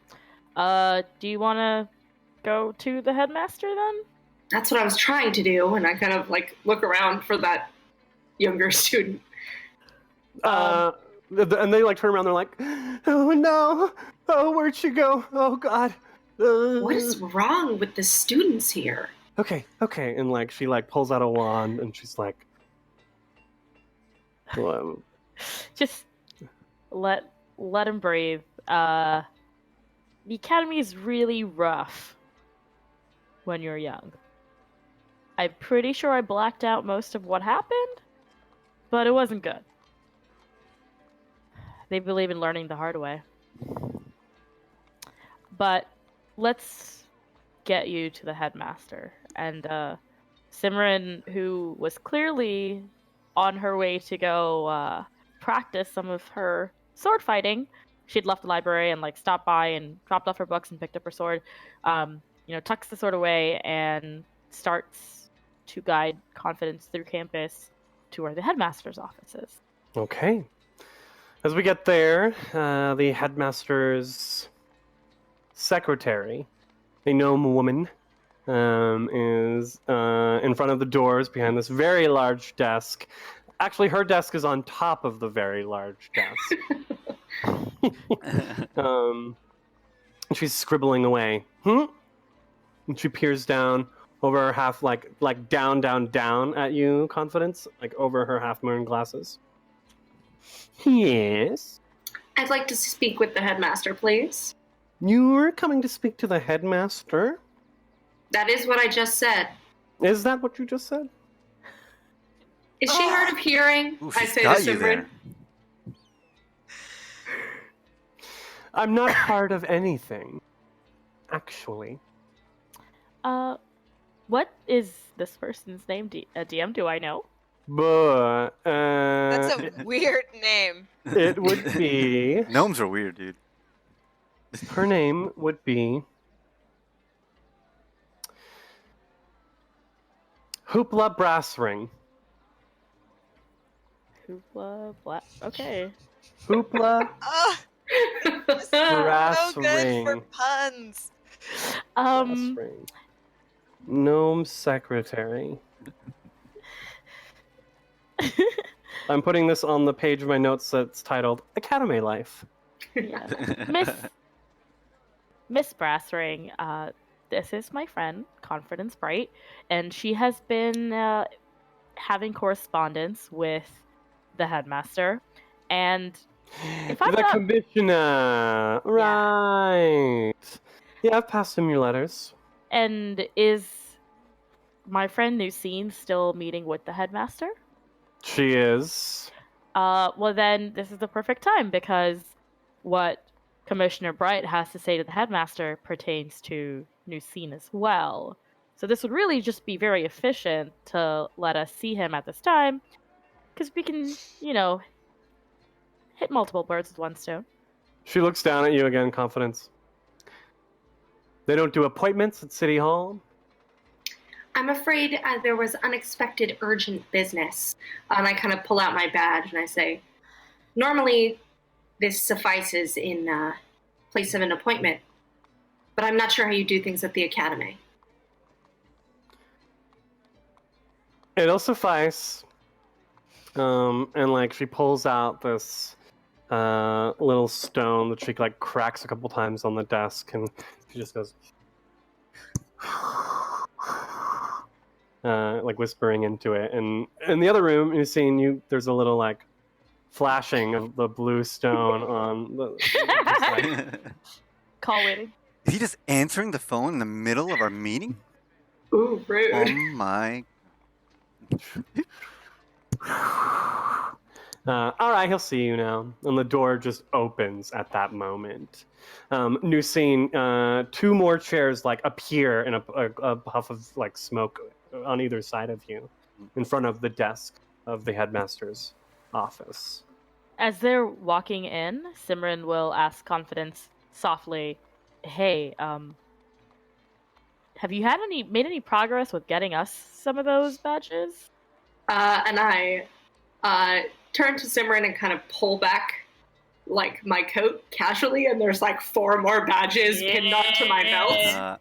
Do you want to go to the headmaster then? That's what I was trying to do, and I kind of like look around for that younger student. And they like turn around. They're like, "Oh no! Oh, where'd she go? Oh God!" What is wrong with the students here? Okay, and like she like pulls out a wand and she's like, well, Just let him breathe. The academy is really rough when you're young. I'm pretty sure I blacked out most of what happened, but it wasn't good. They believe in learning the hard way. But let's get you to the headmaster. And Simran, who was clearly on her way to go practice some of her sword fighting, she'd left the library and like stopped by and dropped off her books and picked up her sword. Tucks the sword away and starts to guide Confidence through campus to where the headmaster's office is. okay. As we get there, the headmaster's secretary, a gnome woman, is in front of the doors behind this very large desk. Actually, her desk is on top of the very large desk. She's scribbling away. And she peers down over her half, like down at you, Confidence, like over her half moon glasses. Yes. I'd like to speak with the headmaster, please. You're coming to speak to the headmaster? That is what I just said. Is that what you just said? Is she hard of hearing? Ooh, I she's say to got you Simran. there. I'm not part of anything, actually. What is this person's name? DM, do I know? But That's a weird name. it would be. Gnomes are weird, dude. Her name would be Hoopla Brassring. Hoopla, black. Okay. Hoopla Oh, Brass so good ring. for puns. Brassring. Gnome secretary. I'm putting this on the page of my notes that's titled Academy Life. Yeah. Miss Brassring, this is my friend, Confidence Bright, and she has been having correspondence with the headmaster. And if I'm the not... commissioner! Right! Yeah, I've passed him your letters. And is my friend Lucine still meeting with the headmaster? She is. Well then, this is the perfect time, because what Commissioner Bright has to say to the headmaster pertains to Lucine as well. So this would really just be very efficient to let us see him at this time, because we can, hit multiple birds with one stone. She looks down at you again, Confidence. They don't do appointments at City Hall? I'm afraid there was unexpected urgent business. And I kind of pull out my badge and I say, normally this suffices in place of an appointment, but I'm not sure how you do things at the academy. It'll suffice. And she pulls out this little stone that she cracks a couple times on the desk, and she just goes whispering into it. And in the other room, you're seeing there's a little flashing of the blue stone on the Call waiting. Is he just answering the phone in the middle of our meeting? Ooh, rude. Oh my. All right, he'll see you now. And the door just opens at that moment. New scene, 2 more chairs appear in a puff of smoke on either side of you, in front of the desk of the headmaster's office. As they're walking in, Simran will ask Confidence softly, "Hey, have you made any progress with getting us some of those badges?" And I turn to Simran and kind of pull back my coat casually, and there's 4 more badges pinned onto my belt.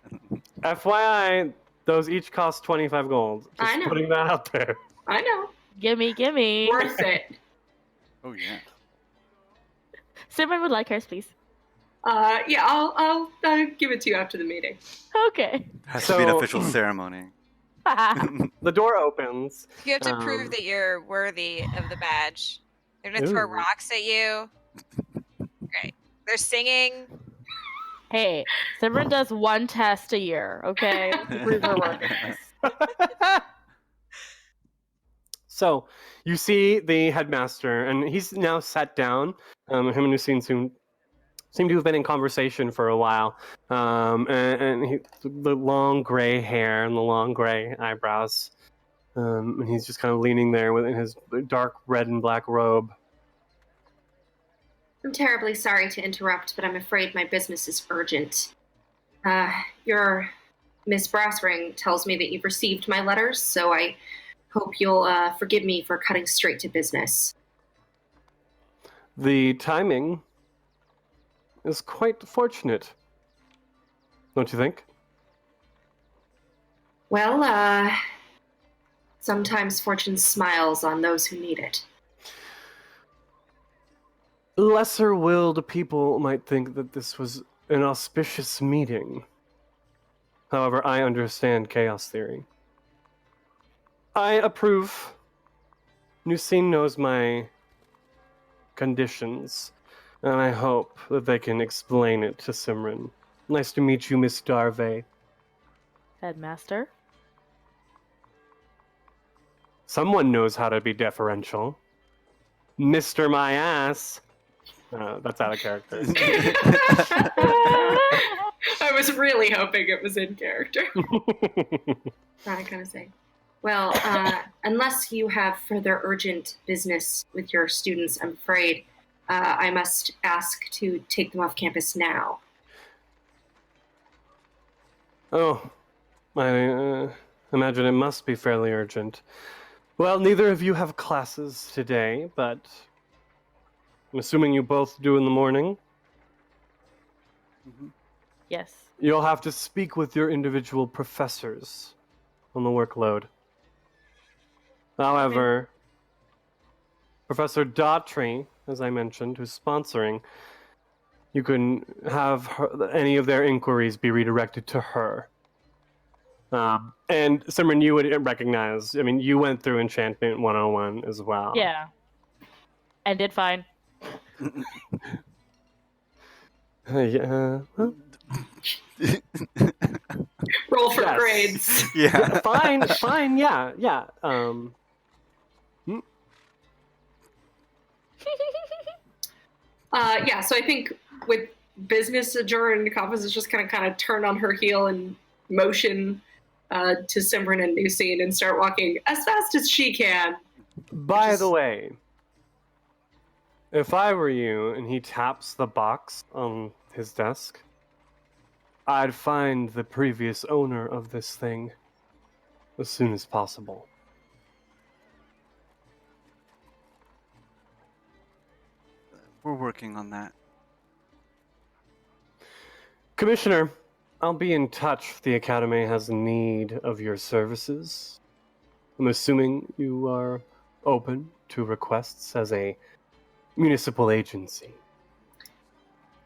FYI, those each cost 25 gold. Just I know. putting that out there. I know. Gimme. Worth it. Oh yeah. Simran would like hers, please. Yeah, I'll give it to you after the meeting. Okay. Has to be an official ceremony. The door opens. You have to prove that you're worthy of the badge. They're gonna throw Ooh. rocks at you. Great. They're singing. Hey, Simran does 1 test a year, okay? To prove her worthiness. So, you see the headmaster, and he's now sat down. Him and Lucine seem to have been in conversation for a while. And the long gray hair and the long gray eyebrows. And he's just kind of leaning there in his dark red and black robe. I'm terribly sorry to interrupt, but I'm afraid my business is urgent. Your Miss Brassring tells me that you've received my letters, so I hope you'll forgive me for cutting straight to business. The timing is quite fortunate. don't you think? Well, sometimes fortune smiles on those who need it. Lesser-willed people might think that this was an auspicious meeting. However, I understand chaos theory. I approve. Nusine knows my conditions, and I hope that they can explain it to Simran. Nice to meet you, Miss Darve. Headmaster. Someone knows how to be deferential. Mr. My ass. That's out of character. I was really hoping it was in character. I kind of say. Well, unless you have further urgent business with your students, I'm afraid I must ask to take them off campus now. Oh, I imagine it must be fairly urgent. Well, neither of you have classes today, but I'm assuming you both do in the morning. Yes. You'll have to speak with your individual professors on the workload. However, Professor Daughtry, as I mentioned, who's sponsoring, you can have any of their inquiries be redirected to her. And Simran, you would recognize, I mean, you went through Enchantment 101 as well. Yeah. And did fine. Yeah. Roll for Yes. grades. Yeah. Fine, yeah. Yeah, so I think with business adjourned, Conference is just kind of turn on her heel and motion to Simran and Nusine and start walking as fast as she can. By the way, if I were you and he taps the box on his desk, I'd find the previous owner of this thing as soon as possible. We're working on that. Commissioner, I'll be in touch if the Academy has need of your services. I'm assuming you are open to requests as a municipal agency.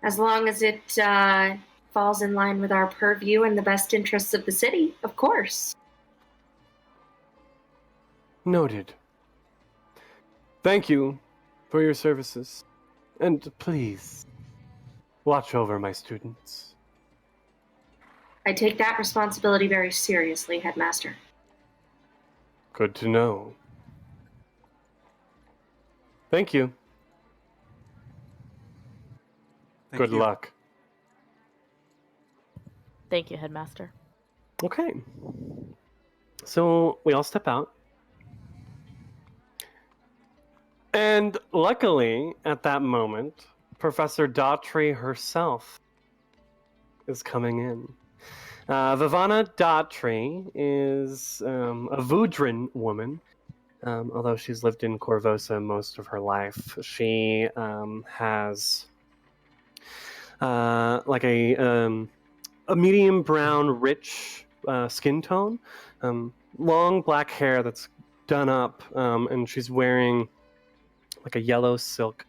As long as it falls in line with our purview and the best interests of the city, of course. Noted. Thank you for your services. And please, watch over my students. I take that responsibility very seriously, Headmaster. Good to know. Thank you. Good luck. Thank you, Headmaster. Okay. So we all step out. And luckily, at that moment, Professor Daughtry herself is coming in. Vivana Daughtry is a Voudrin woman. Although she's lived in Corvosa most of her life, she has like a medium brown, rich skin tone, long black hair that's done up, and she's wearing like a yellow silk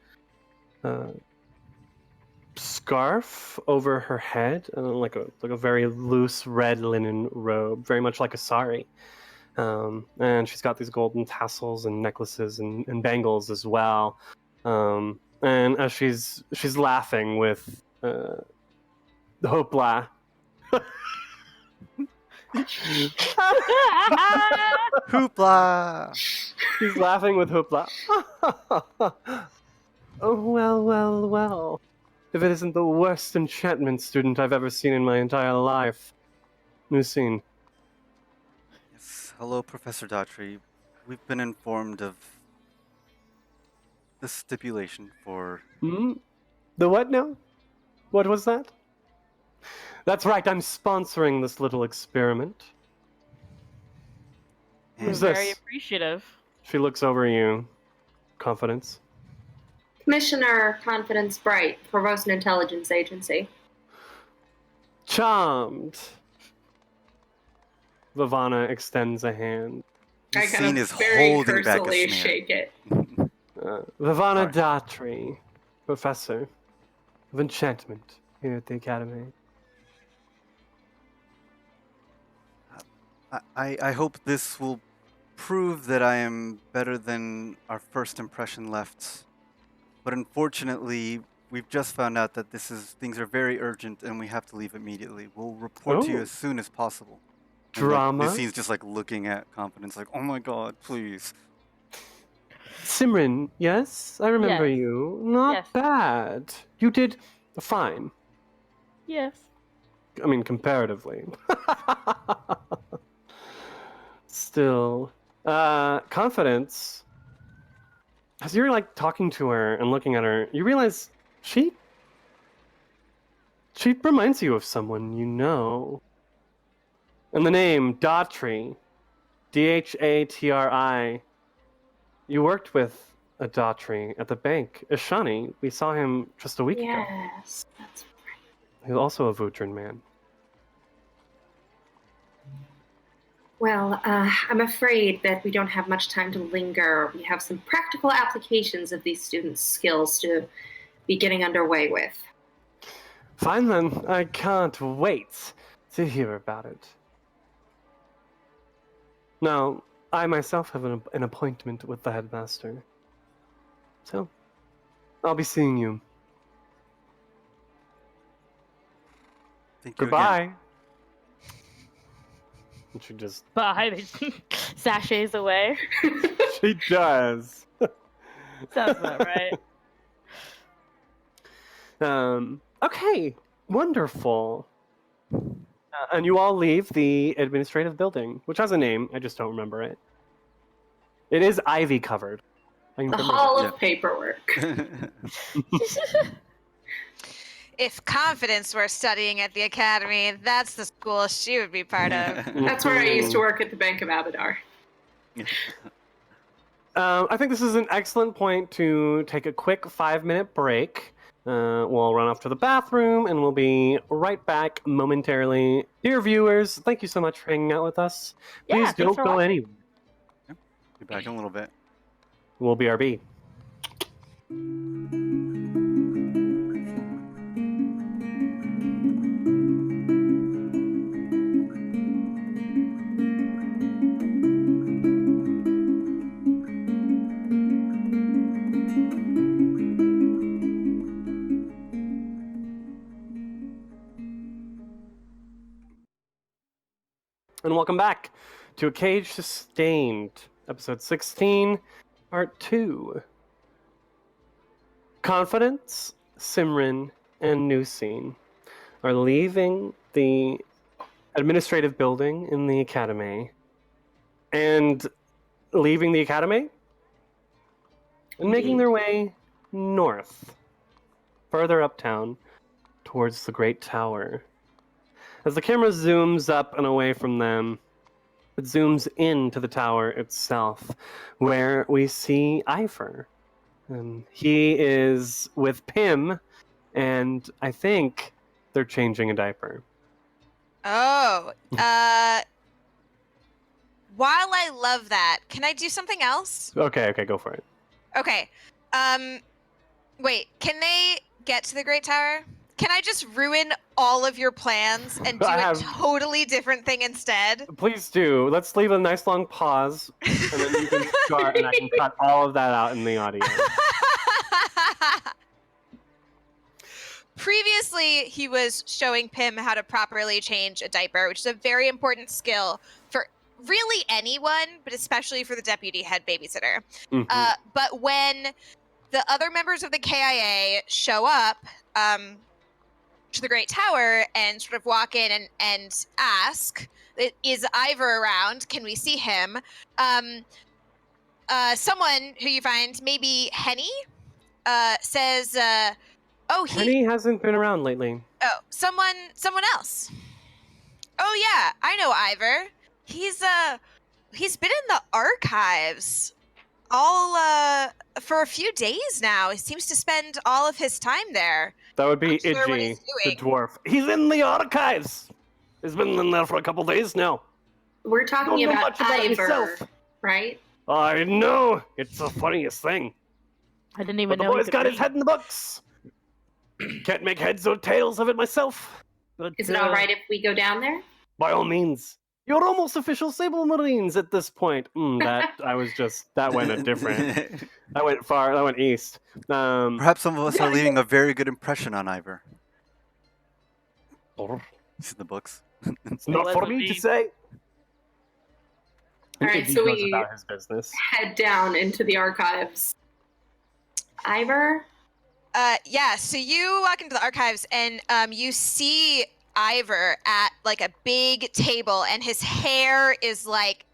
scarf over her head, like a very loose red linen robe, very much like a sari. And she's got these golden tassels and necklaces and bangles as well. And as she's laughing with Hoopla. Hoopla! She's laughing with Hoopla. Oh, well. If it isn't the worst enchantment student I've ever seen in my entire life. Nusine. Yes. Hello, Professor Daughtry. We've been informed of the stipulation for... The what now? What was that? That's right, I'm sponsoring this little experiment. Who's this? Very appreciative. She looks over you. Confidence. Commissioner Confidence Bright, Provost Intelligence Agency. Charmed. Vivana extends a hand. I This kind scene of is very holding back a cursily sneer. shake it. Vivana Sorry. Datri, Professor of Enchantment here at the Academy. I hope this will prove that I am better than our first impression left. But unfortunately, we've just found out that things are very urgent and we have to leave immediately. We'll report to you Oh. as soon as possible. And Drama. this scene's just looking at Confidence like, oh my god, please. Simran, yes? I remember Yes. you. Not Yes. bad. You did fine. Yes. I mean, comparatively. Still. Confidence. As you're talking to her and looking at her, you realize she reminds you of someone you know. And the name, Daughtry, Dhatri. You worked with a Daughtry at the bank. Ishani, we saw him just a week ago. Yes, that's He's also a Vutrin man. Well, I'm afraid that we don't have much time to linger. We have some practical applications of these students' skills to be getting underway with. Fine then, I can't wait to hear about it. Now, I myself have an appointment with the headmaster. So, I'll be seeing you. Thank you again. Goodbye. And she just... Bye. Sachets away. She does. Sounds about right. Okay, wonderful. And you all leave the administrative building, which has a name. I just don't remember it. It is ivy covered. The Hall Yeah. of Paperwork. If Confidence were studying at the academy, that's the school she would be part of. That's where I used to work at the Bank of Abadar. I think this is an excellent point to take a quick 5-minute break. We'll run off to the bathroom and we'll be right back momentarily. Dear viewers, thank you so much for hanging out with us. Yeah, Please thanks don't for go watching. anywhere. Be back in a little bit. We'll BRB. And welcome back to A Cage Sustained, episode 16, part 2. Confidence, Simran, and Nusine are leaving the administrative building in the academy and leaving the academy and making their way north, further uptown towards the Great Tower. As the camera zooms up and away from them, it zooms into the tower itself, where we see Ivor. He is with Pim, and I think they're changing a diaper. Oh, while I love that, can I do something else? Okay, go for it. Okay. Wait, can they get to the Great Tower? Can I just ruin all of your plans and do a totally different thing instead? Please do. Let's leave a nice long pause, and then you can start, and I can cut all of that out in the audio. Previously, he was showing Pim how to properly change a diaper, which is a very important skill for really anyone, but especially for the deputy head babysitter. Mm-hmm. But when the other members of the KIA show up to the Great Tower and sort of walk in and ask, is Ivor around? Can we see him? Someone who you find, maybe Henny, says, Henny hasn't been around lately. Oh, someone else. Oh yeah, I know Ivor. He's been in the archives all for a few days now. He seems to spend all of his time there. That would be Not sure what Idji, he's the doing. dwarf. He's in the archives. He's been in there for a couple days now. We're talking Don't know about much about it Ivor, myself. right? I know. It's the funniest thing. I didn't even But the know he boy's could got his read. head in the books. Can't make heads or tails of it myself. But, Is it all right if we go down there? By all means. You're almost official Sable Marines at this point. That went a different. That went far. That went east. Perhaps some of us are leaving a very good impression on Ivor. It's in the books. It's not for me to say. All right, Idji so goes we about his business. head down into the archives. Ivor? Yeah, so you walk into the archives and you see Ivor at like a big table, and his hair is like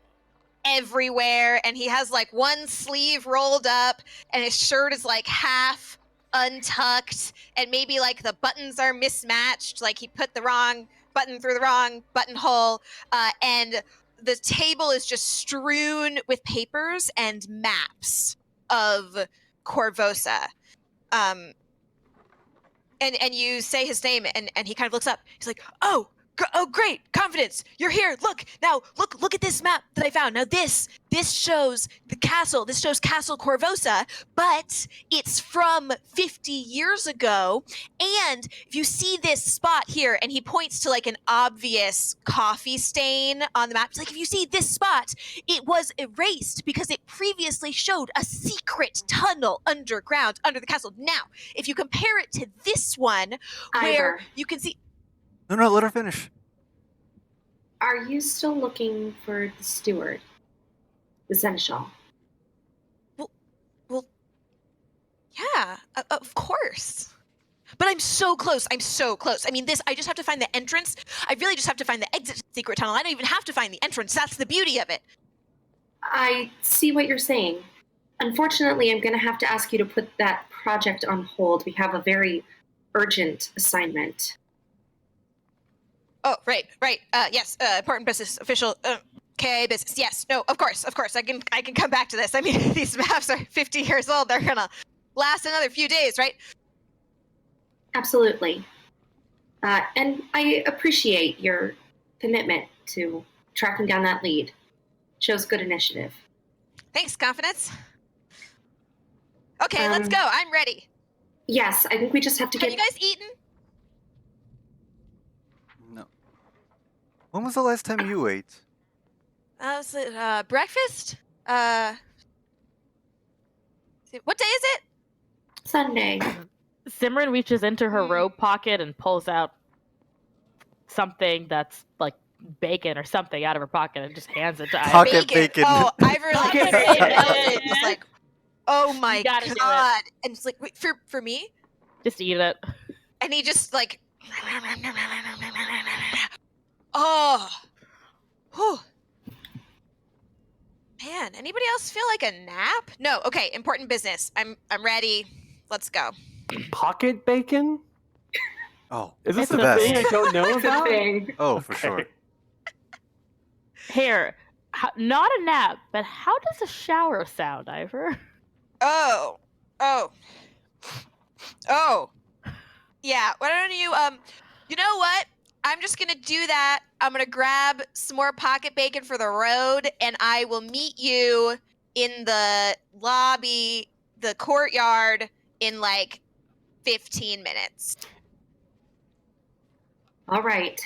everywhere, and he has like one sleeve rolled up, and his shirt is like half untucked, and maybe like the buttons are mismatched, like he put the wrong button through the wrong buttonhole, and the table is just strewn with papers and maps of Corvosa. And you say his name, and he kind of looks up. He's like, oh, great, Confidence, you're here. Look, now, look at this map that I found. Now this shows the castle. This shows Castle Corvosa, but it's from 50 years ago. And if you see this spot here, and he points to like an obvious coffee stain on the map, it's like, if you see this spot, it was erased because it previously showed a secret tunnel underground under the castle. Now, if you compare it to this one, where Ivor, you can see... No, let her finish. are you still looking for the steward? The seneschal? Well, yeah, of course. But I'm so close. I mean, I just have to find the entrance. I really just have to find the exit to the secret tunnel. I don't even have to find the entrance. That's the beauty of it. I see what you're saying. Unfortunately, I'm going to have to ask you to put that project on hold. We have a very urgent assignment. Oh, right. Yes, important business, official, KA business. Yes, no, of course. I can come back to this. I mean, these maps are 50 years old. They're gonna last another few days, right? Absolutely. And I appreciate your commitment to tracking down that lead. Shows good initiative. Thanks, Confidence. Okay, let's go. I'm ready. Yes, I think we just have to Have get... you guys eaten? No. When was the last time you ate? Was it breakfast? What day is it? Sunday. Simran reaches into her robe pocket and pulls out something that's like bacon or something out of her pocket and just hands it to Ivor. Pocket bacon. Oh, Ivor like Pocket smells bacon. it. It's like, oh my gotta do it. god! And it's like, wait, for me? Just eat it. And he just like, oh, whew. Man, anybody else feel like a nap? No. Okay, important business. I'm ready. Let's go. Pocket bacon? Oh, Is this It's a a thing thing. I don't know That's the about? thing. oh, for Okay. sure. Here, not a nap, but how does a shower sound, Ivor? Oh. Yeah, why don't you, you know what? I'm just gonna do that. I'm gonna grab some more pocket bacon for the road, and I will meet you in the lobby, the courtyard, in like 15 minutes. All right.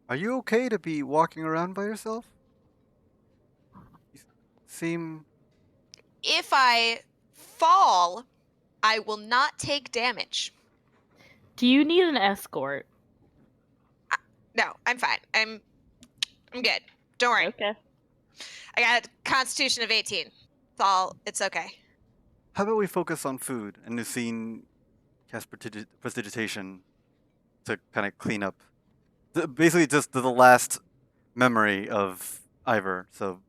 Are you okay to be walking around by yourself? You seem... If I fall, I will not take damage. Do you need an escort? No, I'm fine. I'm good. Don't worry. Okay. I got a constitution of 18. It's okay. How about we focus on food and Lucine cast prestidigitation to kind of clean up. Basically, just the last memory of Ivor. So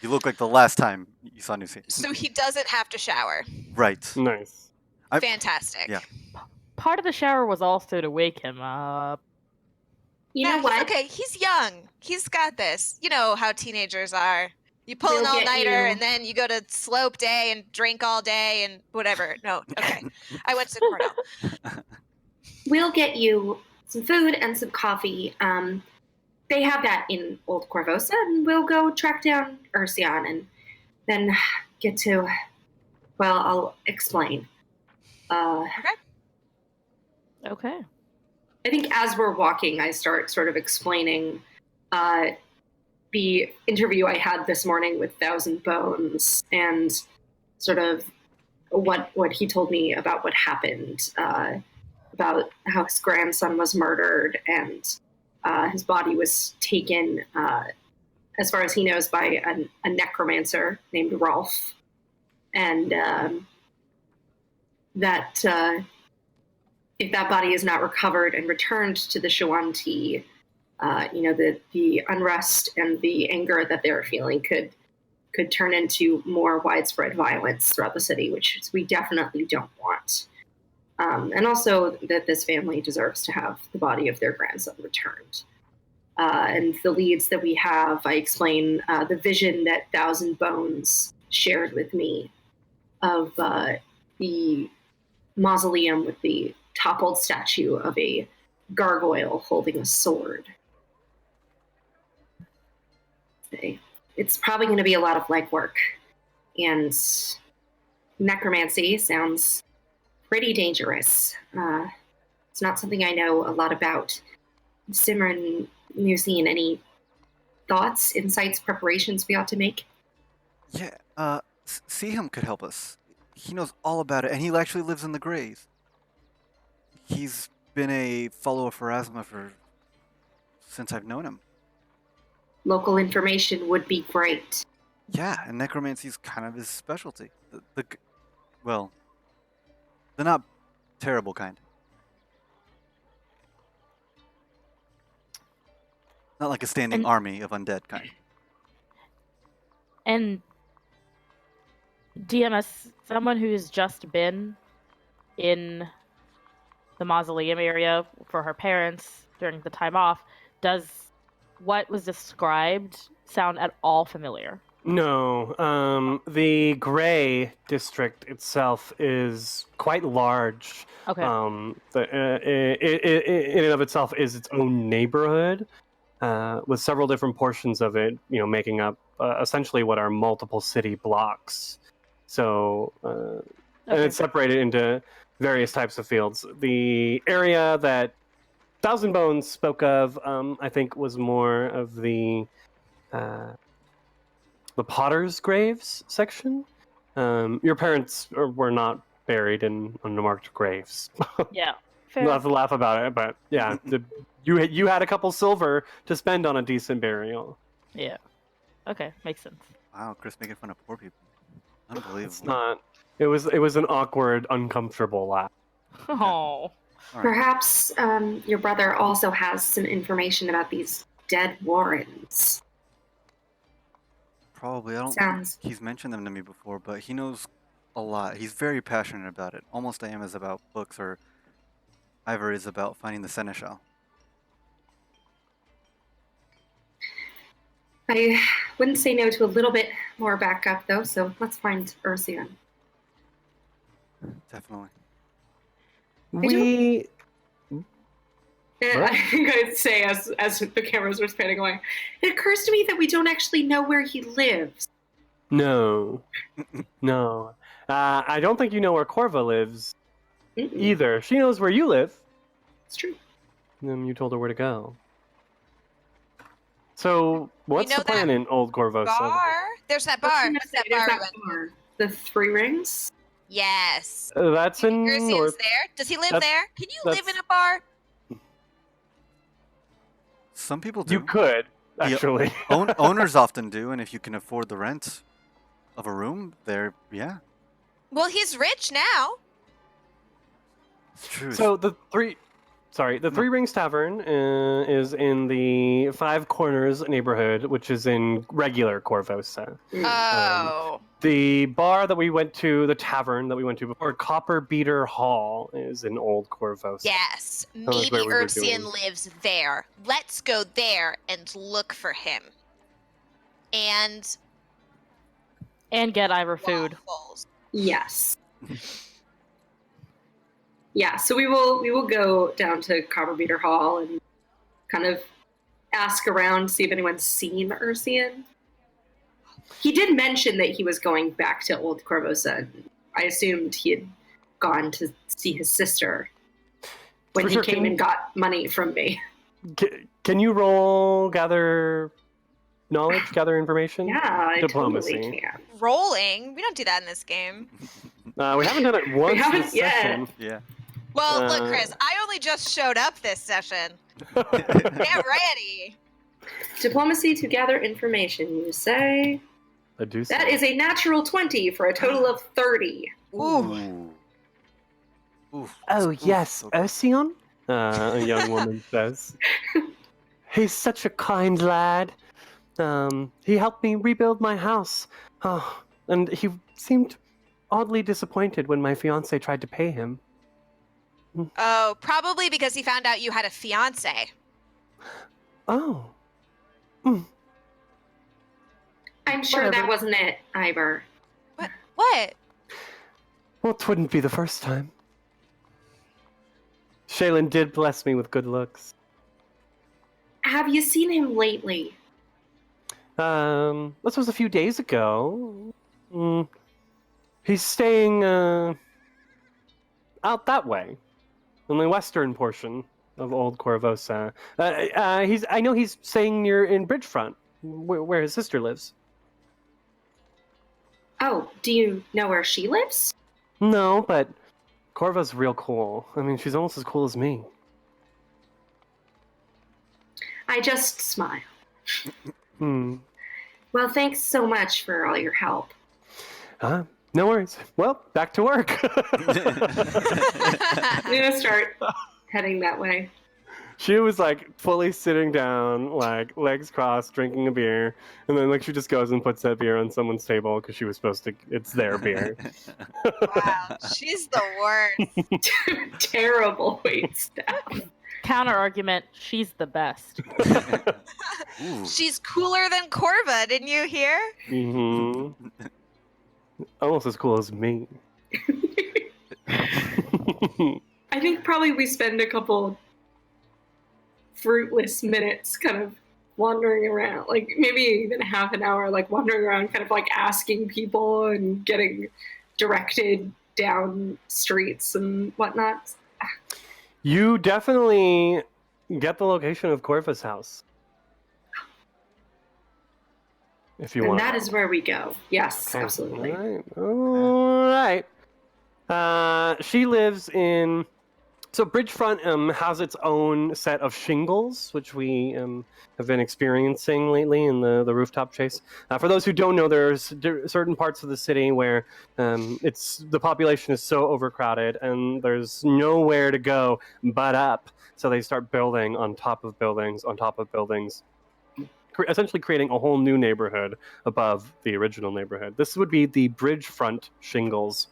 you look like the last time you saw Lucine. So he doesn't have to shower. Right. Nice. Fantastic. Yeah. Part of the shower was also to wake him up. You know He's what? okay, he's young. He's got this. You know how teenagers are. You pull We'll an get all-nighter, you- and then you go to slope day and drink all day and whatever. No, okay. I went to Cornell. We'll get you some food and some coffee. They have that in Old Corvosa, and we'll go track down Ursion and then get to, well, I'll explain. Okay. I think as we're walking, I start sort of explaining the interview I had this morning with Thousand Bones and sort of what he told me about what happened, about how his grandson was murdered and his body was taken, as far as he knows, by a necromancer named Rolf. And that if that body is not recovered and returned to the Shawanti, the unrest and the anger that they're feeling could turn into more widespread violence throughout the city, which we definitely don't want. And also that this family deserves to have the body of their grandson returned. And the leads that we have, I explain the vision that Thousand Bones shared with me of the mausoleum with the toppled statue of a gargoyle holding a sword. It's probably going to be a lot of legwork, and necromancy sounds pretty dangerous. It's not something I know a lot about. Simran, you seen any thoughts, insights, preparations we ought to make? Yeah, Seham could help us. He knows all about it, and he actually lives in the Grays. He's been a follower for Asma since I've known him. Local information would be great. Yeah, and necromancy's kind of his specialty. Well, the not terrible kind. Not like a standing army of undead kind. And DMS, someone who's just been in the mausoleum area for her parents during the time off, does what was described sound at all familiar? No, the Gray district itself is quite large. Okay. It in and of itself is its own neighborhood, with several different portions of it, making up essentially what are multiple city blocks. So, and it's separated into various types of fields. The area that Thousand Bones spoke of, I think, was more of the Potter's Graves section. Your parents were not buried in unmarked graves. Yeah. We'll have to laugh about it, but yeah, you had a couple silver to spend on a decent burial. Yeah. Okay, makes sense. Wow, Chris making fun of poor people. Unbelievable. It's not. It was an awkward, uncomfortable laugh. Oh. Right. Perhaps your brother also has some information about these dead Warrens. Probably. I don't Sounds- think he's mentioned them to me before, but he knows a lot. He's very passionate about it. Almost I am is about books, or Ivor is about finding the Seneschal. I wouldn't say no to a little bit more backup, though, so let's find Ursion. Definitely. We I think I'd say as the cameras were panning away, it occurs to me that we don't actually know where he lives. no. I don't think you know where Corva lives either. She knows where you live. It's true. You told her where to go. So, what's know the plan that in Old Corvosa? Bar? There's that bar. What's that bar? There's that bar. The Three Rings? Yes. That's in Ursian's North. there. Does he live That's- there? Can you live that's- in a bar? Some people do. You could, actually. Owners often do, and if you can afford the rent of a room, yeah, Well, he's rich now. it's true. So the Three Rings Tavern is in the Five Corners neighborhood, which is in regular Corvosa. Oh. The bar that we went to, the tavern that we went to before, Copper Beater Hall, is in Old Corvosa. Yes. was Maybe where we were Ursian doing. lives there. Let's go there and look for him. And And get Ivor food. waffles. Yes. Yeah, so we will go down to Copperbeater Hall and kind of ask around, see if anyone's seen Ursian. He did mention that he was going back to Old Corvosa. I assumed he had gone to see his sister when For he sure. came and got money from me. Can you roll gather knowledge, gather information? Yeah, I Diplomacy. totally can. Rolling? We don't do that in this game. We haven't done it once haven't this yet. session. Yeah. Well, look, Uh, Chris, I only just showed up this session. Get ready. Diplomacy to gather information, you say? I do see. That is a natural 20 for a total of 30. Ooh. Oof. Oh, Oof. yes, Okay. Ursion? A young woman says. He's such a kind lad. He helped me rebuild my house. Oh, and he seemed oddly disappointed when my fiance tried to pay him. Oh, probably because he found out you had a fiance. Oh. I'm sure Whatever. that wasn't it, Ivor. What? Well, it wouldn't be the first time. Shaylin did bless me with good looks. Have you seen him lately? This was a few days ago. He's staying, out that way. In the western portion of Old Corvosa. I know he's staying in Bridgefront, where his sister lives. Oh, do you know where she lives? No, but Corva's real cool. I mean, she's almost as cool as me. I just smile. Hmm. Well, thanks so much for all your help. No worries. Well, back to work. I'm gonna start heading that way. She was like fully sitting down, like legs crossed, drinking a beer, and then like she just goes and puts that beer on someone's table because she was supposed to. It's their beer. Wow, she's the worst. Terrible wait staff. Counter argument, she's the best. Ooh. She's cooler than Corva, didn't you hear? Hmm. Almost as cool as me. I think probably we spend a couple fruitless minutes kind of wandering around, like maybe even half an hour, like wandering around, kind of like asking people and getting directed down streets and whatnot. You definitely get the location of Corva's house. If you And want. that is where we go. Yes, absolutely. All right. She lives in. So Bridgefront has its own set of shingles, which we have been experiencing lately in the rooftop chase. For those who don't know, there's certain parts of the city where the population is so overcrowded and there's nowhere to go but up. So they start building on top of buildings, essentially creating a whole new neighborhood above the original neighborhood. This would be the Bridgefront shingles.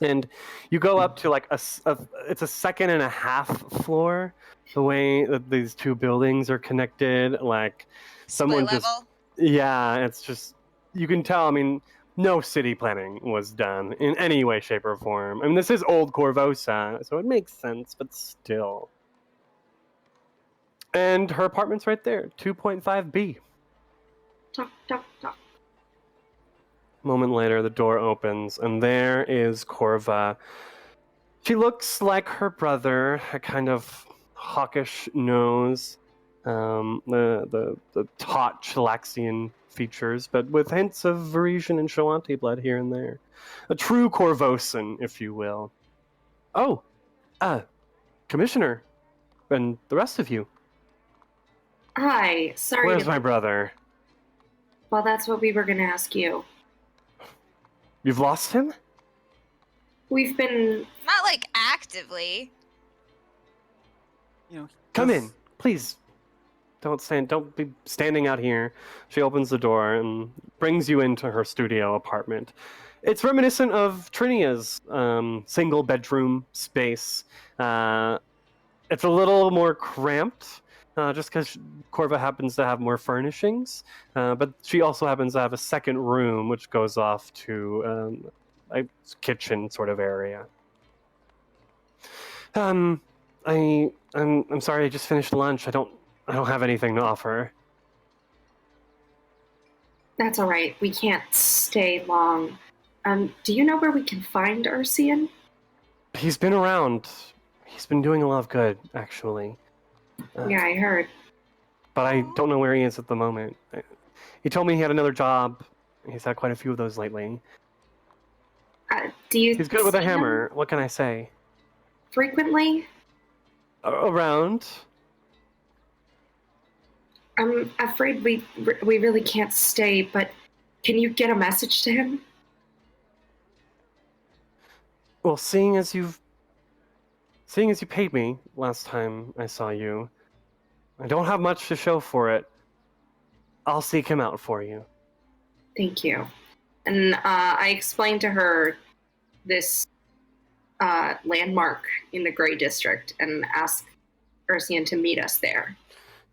And you go up to like it's a second and a half floor. The way that these two buildings are connected, like someone Split just level. yeah, it's just you can tell. I mean, no city planning was done in any way, shape, or form. I mean, this is Old Corvosa, so it makes sense, but still. And her apartment's right there, 2.5B. Talk, talk, talk. Moment later, the door opens, and there is Corva. She looks like her brother, a kind of hawkish nose, the taut Chilaxian features, but with hints of Varisian and Shoanti blood here and there. A true Corvosan, if you will. Oh, Commissioner, and the rest of you. Hi, sorry. Where's my brother? Well, that's what we were going to ask you. You've lost him? We've been... Not like actively. You know, Come does- in, please. Don't be standing out here. She opens the door and brings you into her studio apartment. It's reminiscent of Trinia's single bedroom space. It's a little more cramped, just because Corva happens to have more furnishings, but she also happens to have a second room which goes off to a kitchen sort of area. I'm sorry, I just finished lunch. I don't have anything to offer. That's all right. We can't stay long. Do you know where we can find Ursian? He's been around. He's been doing a lot of good, actually. Yeah, I heard. But I don't know where he is at the moment. He told me he had another job. He's had quite a few of those lately. Do you He's good with a see him hammer. What can I say? frequently? Around. I'm afraid we really can't stay, but can you get a message to him? Well, seeing as you paid me last time I saw you, I don't have much to show for it. I'll seek him out for you. Thank you. And I explained to her this landmark in the Gray District and asked Ursian to meet us there.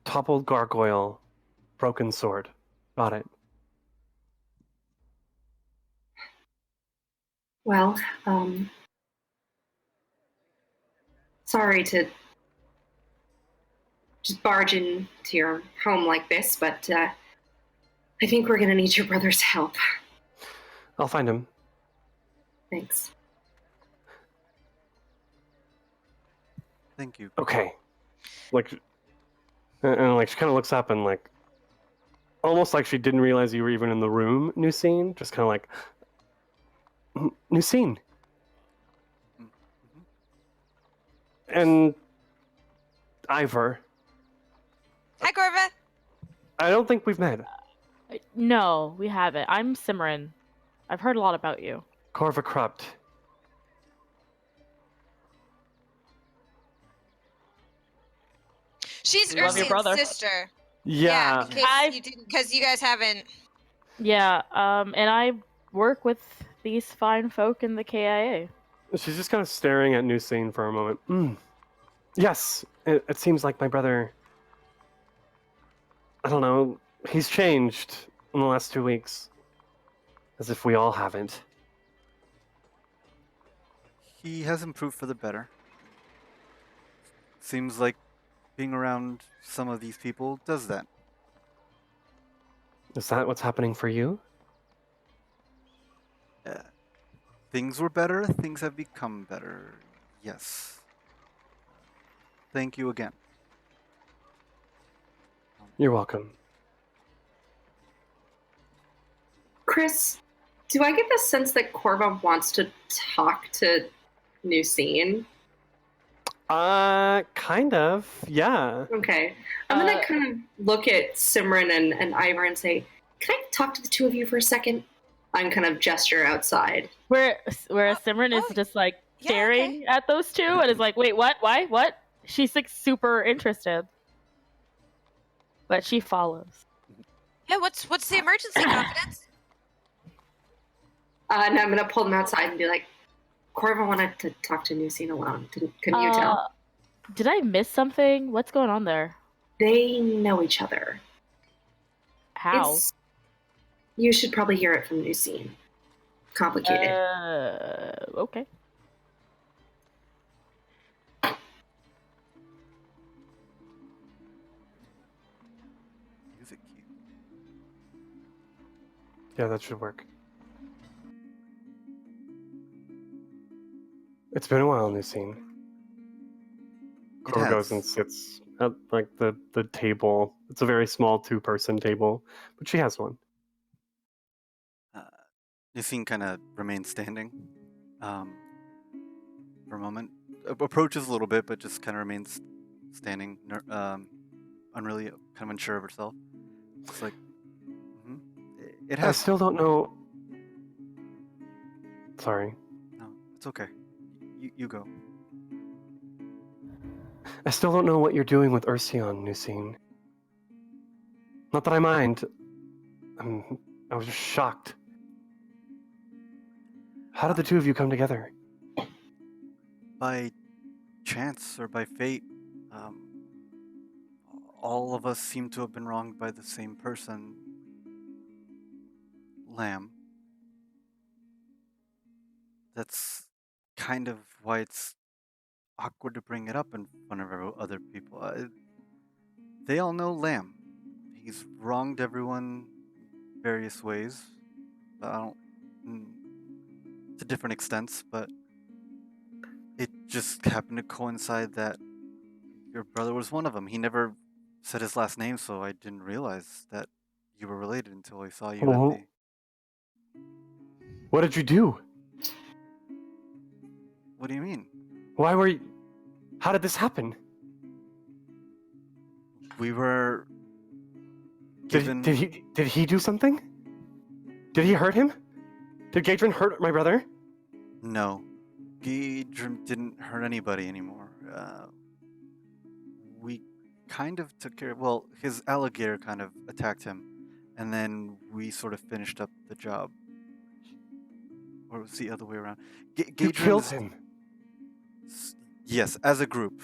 Toppled gargoyle, broken sword. Got it. Well, sorry to just barge into your home like this, but I think we're gonna need your brother's help. I'll find him. Thanks. Thank you. Okay. Like, and like she kind of looks up and like, almost like she didn't realize you were even in the room. New scene, just kind of like, new scene. Mm-hmm. And Ivor. Hi, Corva. I don't think we've met. No, we haven't. I'm Simran. I've heard a lot about you. Corva Corrupt. She's Love your Ursian's brother. sister. Yeah. in case you didn't, because you guys haven't. Yeah, and I work with these fine folk in the KIA. She's just kind of staring at new scene for a moment. Yes, it seems like my brother. I don't know. He's changed in the last 2 weeks. As if we all haven't. He has improved for the better. Seems like being around some of these people does that. Is that what's happening for you? Things were better, things have become better. Yes. Thank you again. You're welcome. Chris, do I get the sense that Corva wants to talk to New Scene? Kind of, yeah. Okay. I'm gonna kind of look at Simran and Ivor and say, can I talk to the two of you for a second? I'm kind of gesture outside. Where Simran is just like staring at those two and is like, wait, what? Why? What? She's like super interested. But she follows. Yeah, what's the emergency, Confidence? And I'm gonna pull them outside and be like, Corva wanted to talk to New Scene alone. Can you tell? Did I miss something? What's going on there? They know each other. How? You should probably hear it from New Scene. Complicated. Okay. Music cue. Yeah, that should work. It's been a while, new scene. Corva goes and sits at like the table. It's a very small 2-person table, but she has one. Yassine kind of remains standing for a moment. Approaches a little bit, but just kind of remains standing, unreally kind of unsure of herself. It's like, it has. I still don't know. Sorry. No, it's okay. You go. I still don't know what you're doing with Ursion, Nusine. Not that I mind. I was just shocked. How did the two of you come together? By chance or by fate, all of us seem to have been wronged by the same person, Lamb. That's kind of why it's awkward to bring it up in front of other people. They all know Lamb. He's wronged everyone various ways. I don't. mm, To different extents, but it just happened to coincide that your brother was one of them. He never said his last name, so I didn't realize that you were related until I saw you at Well, the. what did you do? What do you mean? Why were you... How did this happen? We were Did, given. did he do something? Did he hurt him? Did Gadrin hurt my brother? No, Geedrim didn't hurt anybody anymore. We kind of took care. Well, his alligator kind of attacked him, and then we sort of finished up the job. Or it was the other way around. You killed him. Yes, as a group.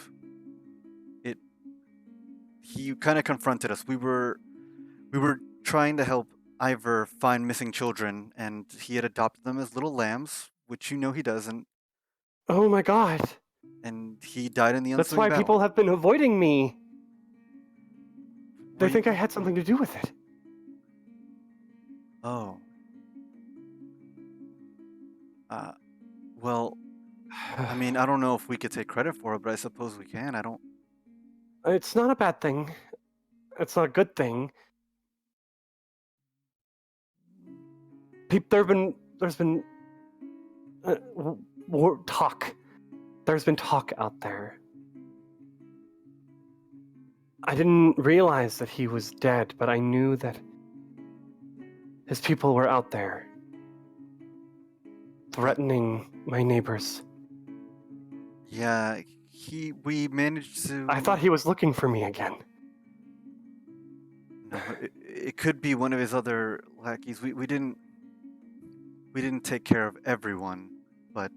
He kind of confronted us. We were trying to help Ivor find missing children, and he had adopted them as little lambs, which you know he doesn't, Oh my god. and he died in the That's ensuing why battle. people have been avoiding me. They What do think you- I had something to do with it. Oh. Well, I mean, I don't know if we could take credit for it, but I suppose we can. I don't. It's not a bad thing. It's not a good thing. There's been talk. There's been talk out there. I didn't realize that he was dead, but I knew that his people were out there, threatening my neighbors. Yeah, we managed to. I thought he was looking for me again. No, it could be one of his other lackeys. We didn't take care of everyone, but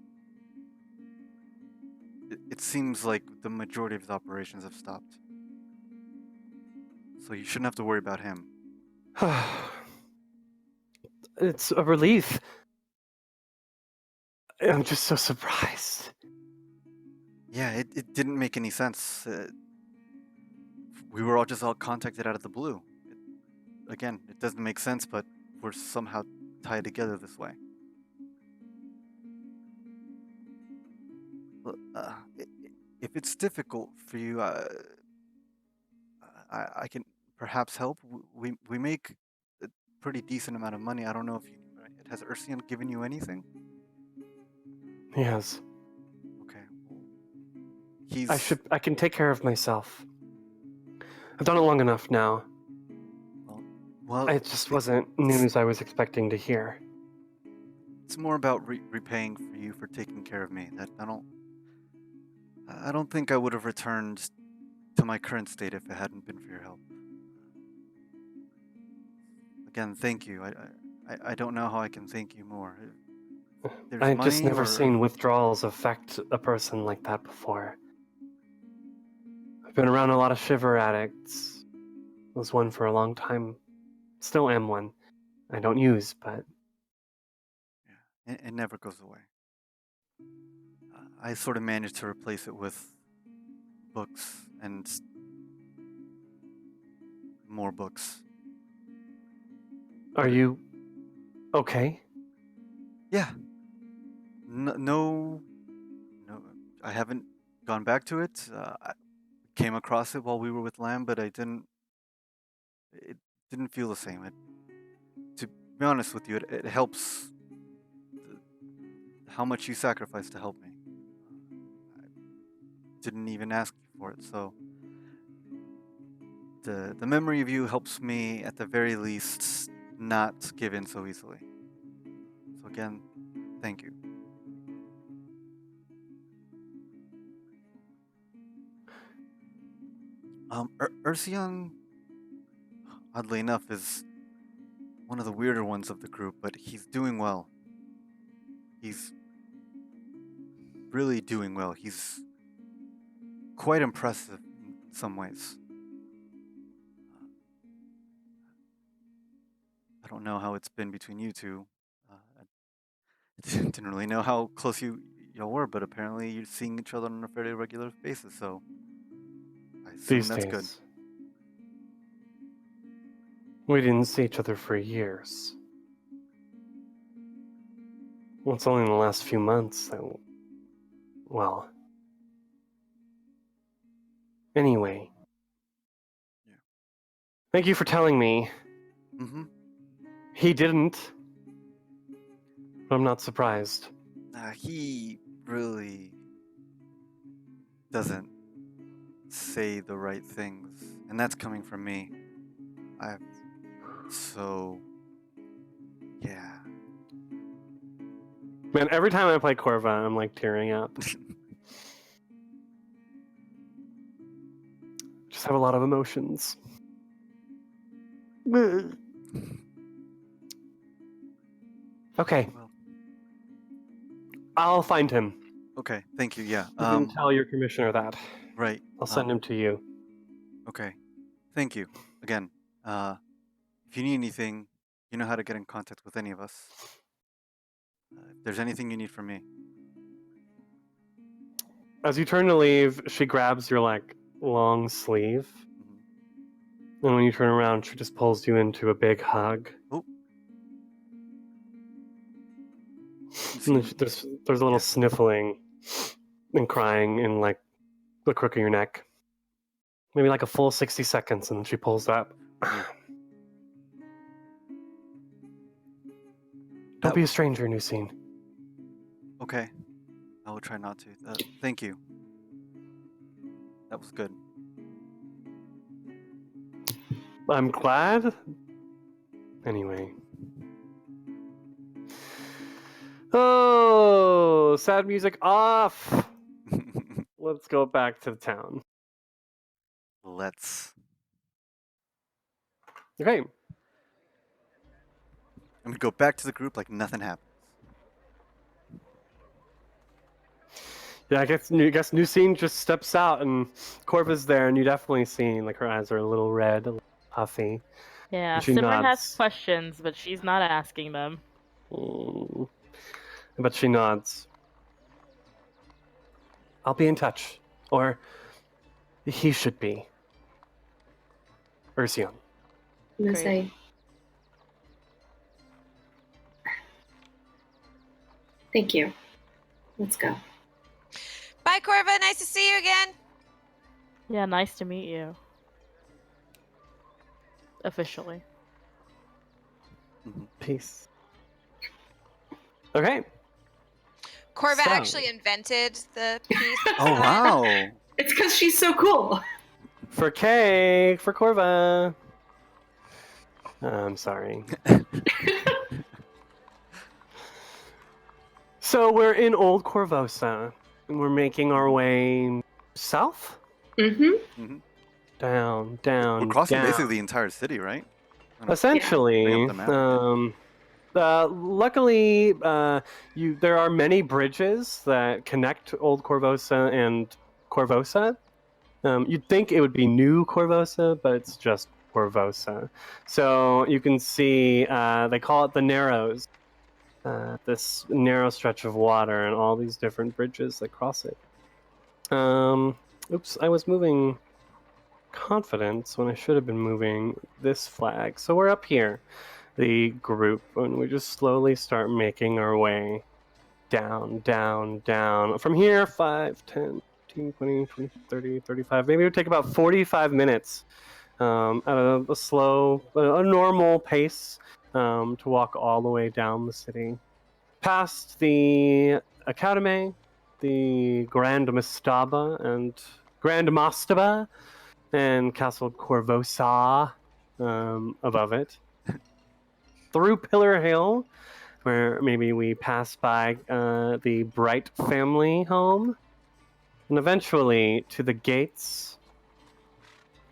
it seems like the majority of his operations have stopped. So you shouldn't have to worry about him. It's a relief. I'm just so surprised. Yeah, it didn't make any sense. We were all contacted out of the blue. Again, it doesn't make sense, but we're somehow tied together this way. If it's difficult for you, I can perhaps help. We make a pretty decent amount of money. I don't know if has Ursian given you anything? Yes. Okay. He's. I can take care of myself. I've done it long enough now. Well, It just wasn't news I was expecting to hear. It's more about repaying for you for taking care of me. That I don't think I would have returned to my current state if it hadn't been for your help. Again, thank you. I don't know how I can thank you more. There's I've just money never or- seen withdrawals affect a person like that before. I've been around a lot of shiver addicts. Was one for a long time. Still am one. I don't use, but Yeah, it never goes away. I sort of managed to replace it with books and more books. are you okay? Yeah. No, I haven't gone back to it. I came across it while we were with Lamb, but it didn't feel the same. To be honest with you, it helps how much you sacrificed to help me. I didn't even ask you for it, so the memory of you helps me at the very least not give in so easily. So again, thank you. Ursion, oddly enough, is one of the weirder ones of the group, but he's doing well. He's really doing well. He's quite impressive in some ways. don't know how it's been between you two. I didn't really know how close y'all were, but apparently you're seeing each other on a fairly regular basis, so I assume These that's days. good. We didn't see each other for years. Well, it's only in the last few months that... Well... Anyway. Yeah. Thank you for telling me. Mm-hmm. He didn't. But I'm not surprised. He really doesn't say the right things, and that's coming from me. Yeah. Man, every time I play Corva, I'm like tearing up. Just have a lot of emotions. Okay, Well, I'll find him. okay, thank you. Yeah. You can tell your commissioner that. Right. I'll send him to you. Okay. Thank you. Again, if you need anything, you know how to get in contact with any of us. If there's anything you need from me. As you turn to leave, she grabs your like long sleeve, Mhm. and when you turn around, she just pulls you into a big hug. Oh. And then there's a little Yeah. sniffling and crying in like the crook of your neck. Maybe like a full 60 seconds, and then she pulls up. Don't be a stranger, new scene. Okay. I will try not to. Thank you. That was good. I'm glad. Anyway. Oh, sad music off. Let's go back to the town. Let's. Okay. I'm gonna go back to the group like nothing happened. Yeah, I guess new scene just steps out and Corva's there, and you definitely see like her eyes are a little red, a little puffy. Yeah, And she Simran has nods. questions, but she's not asking them. But she nods. I'll be in touch. Or he should be. Ursion. I'm gonna Great. say thank you. Let's go. Bye, Corva. Nice to see you again. Yeah, nice to meet you. Officially. Peace. Okay. Corva So- actually invented the piece. Oh wow! It's because she's so cool. For cake, for Corva. I'm sorry. So we're in Old Corvosa, and we're making our way south? Mm-hmm. Down, down, We're crossing down. basically the entire city, right? Essentially, Bring up the map. luckily, there are many bridges that connect Old Corvosa and Corvosa. You'd think it would be New Corvosa, but it's just Corvosa. So you can see they call it the Narrows. This narrow stretch of water and all these different bridges that cross it. Oops, I was moving confidence when I should have been moving this flag. So we're up here, the group, and we just slowly start making our way down, down, down. From here, 5, 10, 15, 20, 20, 30, 35. Maybe it would take about 45 minutes at a normal pace to walk all the way down the city. Past the Academy, the Grand Mastaba and Castle Corvosa above it. Through Pillar Hill, where maybe we pass by the Bright family home, and eventually to the gates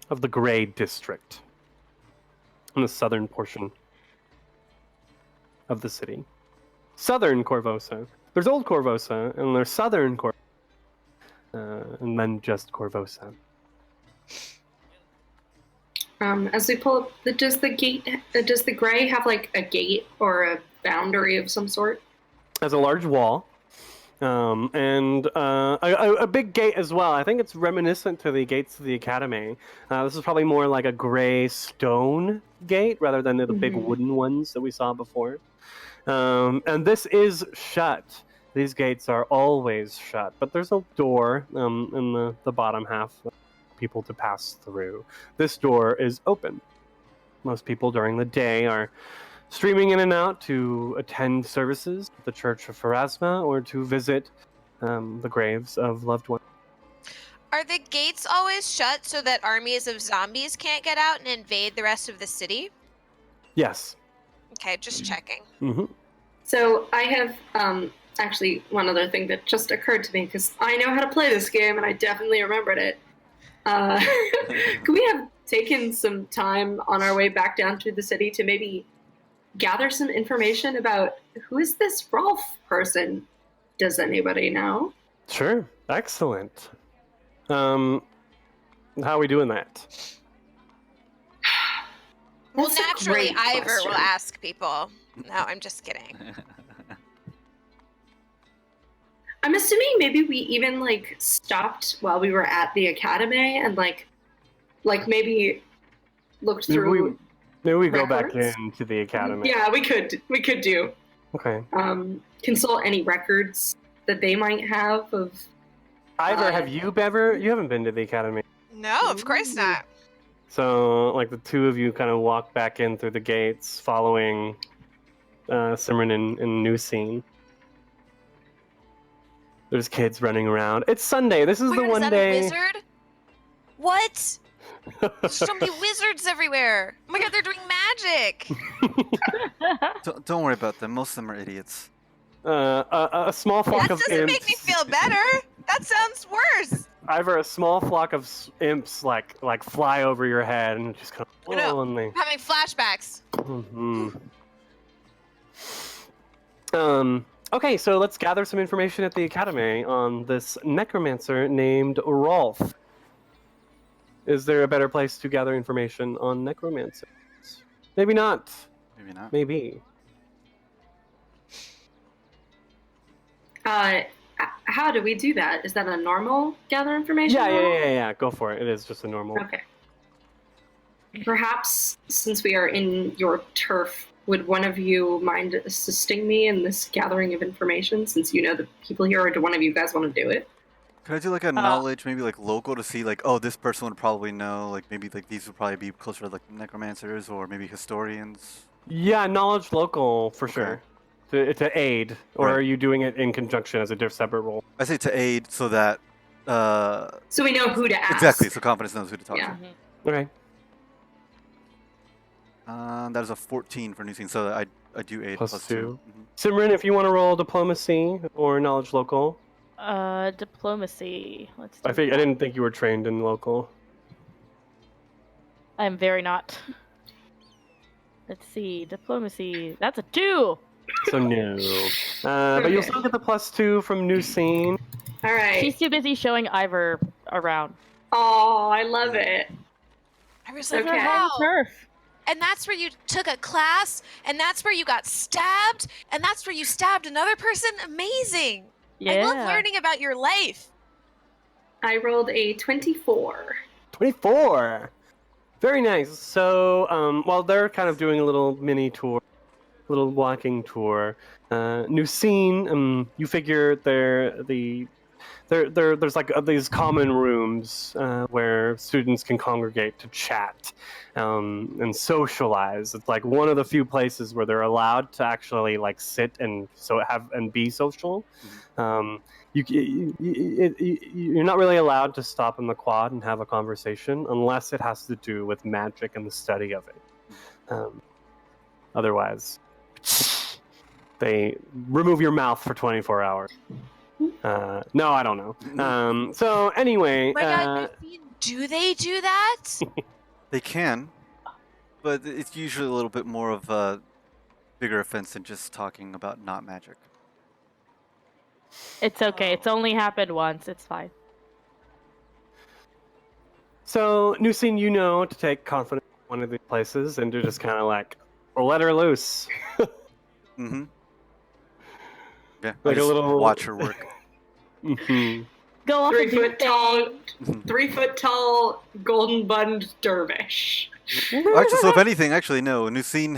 of the Grey District in the southern portion of the city. Southern Corvosa. There's Old Corvosa, and there's Southern Corvosa, and then just Corvosa. As we pull up, does the gray have like a gate or a boundary of some sort? Has a large wall, and a big gate as well. I think it's reminiscent to the gates of the academy. This is probably more like a gray stone gate rather than the big wooden ones that we saw before. And this is shut. These gates are always shut, but there's a door in the bottom half for people to pass through. This door is open. Most people during the day are streaming in and out to attend services at the Church of Pharasma or to visit the graves of loved ones. Are the gates always shut so that armies of zombies can't get out and invade the rest of the city? Yes. Okay, just checking. Mm-hmm. So I have actually one other thing that just occurred to me because I know how to play this game and I definitely remembered it. Could we have taken some time on our way back down to the city to maybe gather some information about who is this Rolf person? Does anybody know? Sure. Excellent. How are we doing that? Well, That's a naturally, great Ivor question. will ask people. No, I'm just kidding. I'm assuming maybe we even like stopped while we were at the academy and like maybe looked through. Maybe we go back records? into the academy. Yeah, we could do. Okay. Consult any records that they might have of. Ivor, have you ever? You haven't been to the academy. No, of course not. So, like, the two of you kind of walk back in through the gates, following Simran and New Scene. There's kids running around. It's Sunday. This is Weird, the one is that day. a wizard? What? There's so many wizards everywhere. Oh my god, they're doing magic. Don't worry about them. Most of them are idiots. A small flock That of doesn't imps. make me feel better. That sounds worse. Ivor, a small flock of imps like fly over your head and just kind of. Oh, no. And they. I'm having flashbacks. Okay, so let's gather some information at the academy on this necromancer named Rolf. Is there a better place to gather information on necromancers? Maybe not. Maybe not. Maybe. How do we do that? Is that a normal gather information? Yeah. Go for it. It is just a normal. Okay. Perhaps since we are in your turf, would one of you mind assisting me in this gathering of information? Since you know the people here, or do one of you guys want to do it? Could I do like a knowledge, maybe like local, to see like, oh, this person would probably know, like maybe like these would probably be closer to like necromancers or maybe historians. Yeah, knowledge local for sure. To aid, or Right. are you doing it in conjunction as a separate role? I say to aid so that. So we know who to ask. Exactly. So confidence knows who to talk Yeah. to. Okay. That is a 14 for new scene, so I do aid Plus plus two. 2. Simran, if you want to roll diplomacy or knowledge local. Diplomacy. Let's. I didn't think you were trained in local. I'm very not. Let's see. Diplomacy. That's a 2. So no. But you'll still get the plus 2 from new scene. All right. She's too busy showing Ivor around. Oh, I love it. I was like, Okay. wow. Turf. And that's where you took a class, and that's where you got stabbed, and that's where you stabbed another person. Amazing. Yeah. I love learning about your life. I rolled a 24. 24. Very nice. So while they're kind of doing a little mini tour, little walking tour, new scene. You figure there's like these common rooms where students can congregate to chat and socialize. It's like one of the few places where they're allowed to actually like sit and be social. You're not really allowed to stop in the quad and have a conversation unless it has to do with magic and the study of it. Otherwise, they remove your mouth for 24 hours. No, I don't know. So anyway, Oh my God, do they do that? They can, but it's usually a little bit more of a bigger offense than just talking about not magic. It's okay. It's only happened once. It's fine. So, new scene, to take confidence one of these places and to just kind of like let her loose. Mm-hmm. Yeah, Like I a just little watch her work. Mhm. Go off and do 3 foot tall, things. 3 foot tall, golden bunned dervish. Actually, so if anything, actually, no. Nusine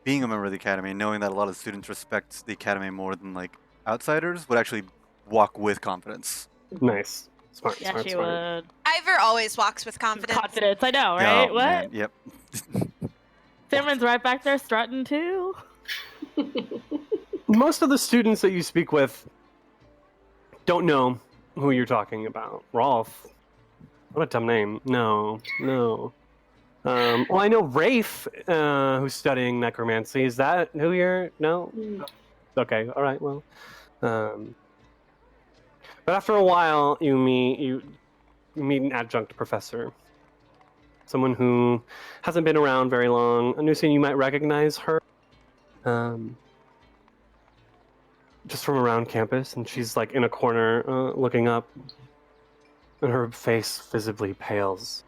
being a member of the academy, knowing that a lot of students respect the academy more than like outsiders, would actually walk with confidence. Nice. Smart, Yeah, smart, she smart. would. Ivor always walks with confidence. Confidence, I know, right? Oh, What? man, yep. Simran's right back there strutting too. Most of the students that you speak with don't know who you're talking about. Rolf. What a dumb name. No. Well, I know Rafe, who's studying necromancy. Is that who you're? No? Okay, all right, well. But after a while, you meet an adjunct professor. Someone who hasn't been around very long. Anusian, you might recognize her. Just from around campus, and she's like in a corner looking up, and her face visibly pales.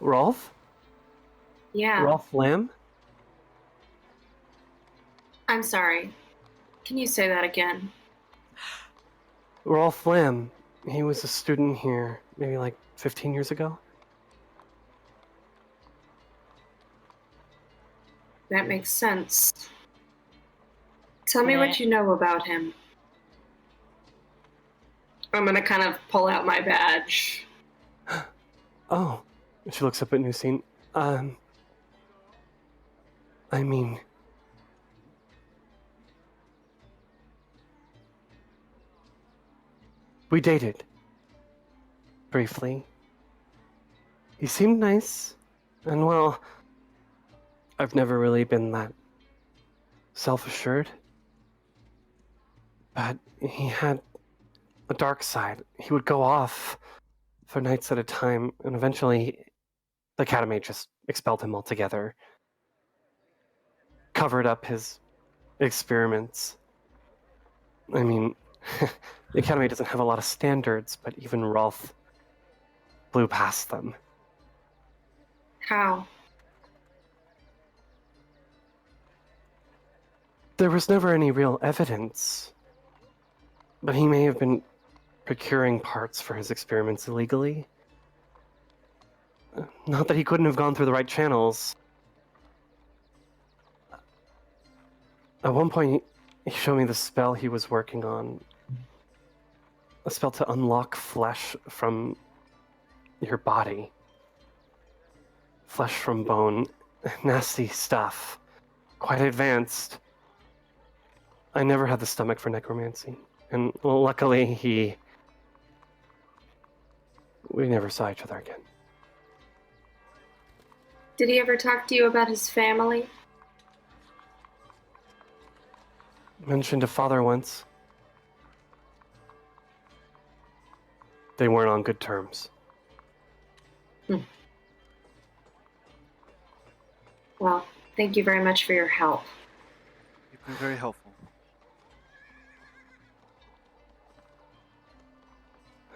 Rolf? Yeah. Rolf Lamb? I'm sorry. Can you say that again? Rolf Lamb. He was a student here maybe like 15 years ago. That makes sense. Tell me what you know about him. I'm gonna kind of pull out my badge. Oh. She looks up at Nusine. I mean... We dated. Briefly. He seemed nice. And well... I've never really been that... self-assured. But he had a dark side. He would go off for nights at a time, and eventually the Academy just expelled him altogether. Covered up his experiments. I mean, the Academy doesn't have a lot of standards, but even Rolf blew past them. How? There was never any real evidence, but he may have been procuring parts for his experiments illegally. Not that he couldn't have gone through the right channels. At one point, he showed me the spell he was working on. A spell to unlock flesh from your body. Flesh from bone. Nasty stuff. Quite advanced. I never had the stomach for necromancy. And luckily, we never saw each other again. Did he ever talk to you about his family? Mentioned a father once. They weren't on good terms. Well, thank you very much for your help. You've been very helpful.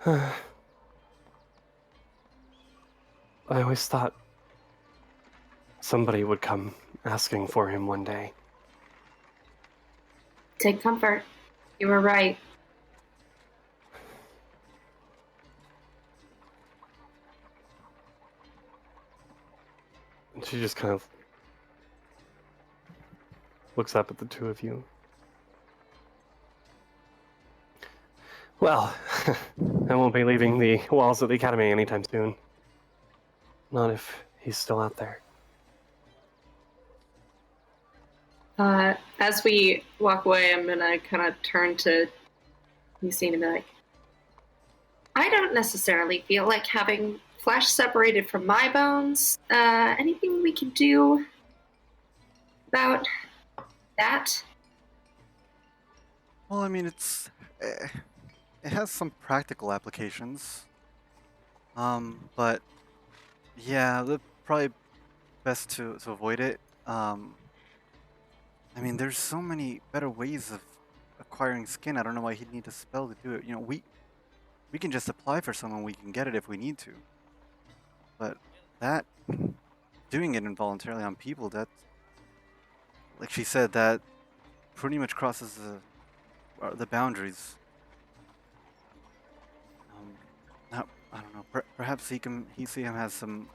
I always thought somebody would come asking for him one day. Take comfort. You were right. And she just kind of looks up at the two of you. Well, I won't be leaving the walls of the Academy anytime soon. Not if he's still out there. As we walk away, I'm gonna kind of turn to Lucine and be like, I don't necessarily feel like having flesh separated from my bones. Anything we can do about that? Well, I mean, it has some practical applications. But yeah, the probably best to avoid it. I mean, there's so many better ways of acquiring skin. I don't know why he'd need a spell to do it. You know, we can just apply for someone. We can get it if we need to. But that doing it involuntarily on people, that, like she said, that pretty much crosses the boundaries. Now, I don't know. Perhaps Helium has some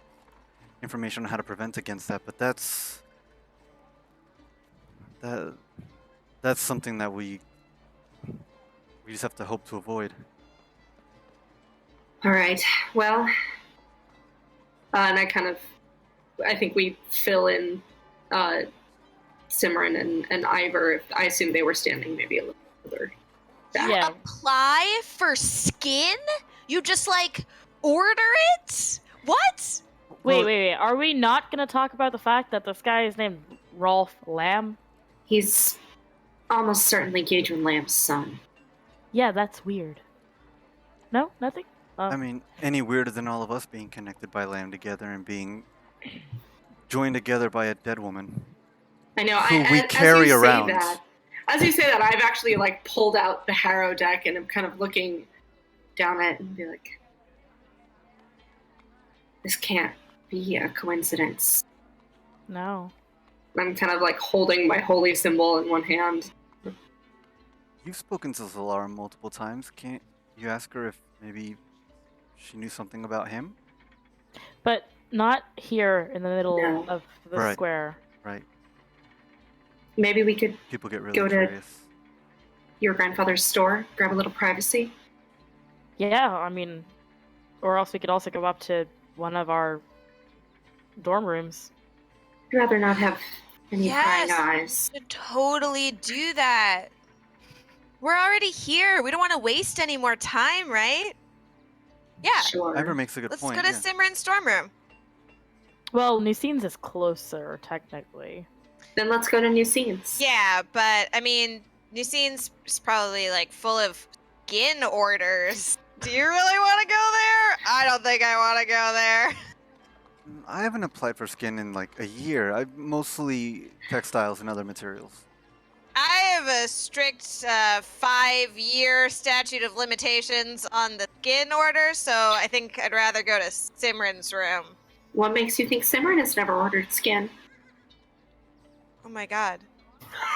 information on how to prevent against that, but that's something that we just have to hope to avoid. All right. Well, and I think we fill in Simran and Ivor. I assume they were standing maybe a little further back. Yeah. Apply for skin? You just like order it? What? Wait. Are we not going to talk about the fact that this guy is named Rolf Lamb? He's almost certainly Gadrin Lamb's son. Yeah, that's weird. No? Nothing? I mean, any weirder than all of us being connected by Lamb together and being joined together by a dead woman. I know. Who we carry around. As you say that, I've actually like pulled out the Harrow deck and I'm kind of looking down at it and be like, this can't be a coincidence. No. I'm kind of like holding my holy symbol in one hand. You've spoken to Zalara multiple times. Can't you ask her if maybe she knew something about him? But not here in the middle of the square. Right. Maybe we could People get really go curious. to your grandfather's store, grab a little privacy. Yeah, I mean, or else we could also go up to one of our dorm rooms. I'd rather not have any prying Yes, eyes. we should totally do that. We're already here. We don't want to waste any more time, right? Yeah. Sure. Ivor makes a good Let's point. go to yeah. Simran's storm room. Well, New Scenes is closer, technically. Then let's go to New Scenes. Yeah, but I mean, New Scenes is probably like full of skin orders. Do you really want to go there? I don't think I want to go there. I haven't applied for skin in like a year. I mostly textiles and other materials. I have a strict 5-year statute of limitations on the skin order, so I think I'd rather go to Simran's room. What makes you think Simran has never ordered skin? Oh my god.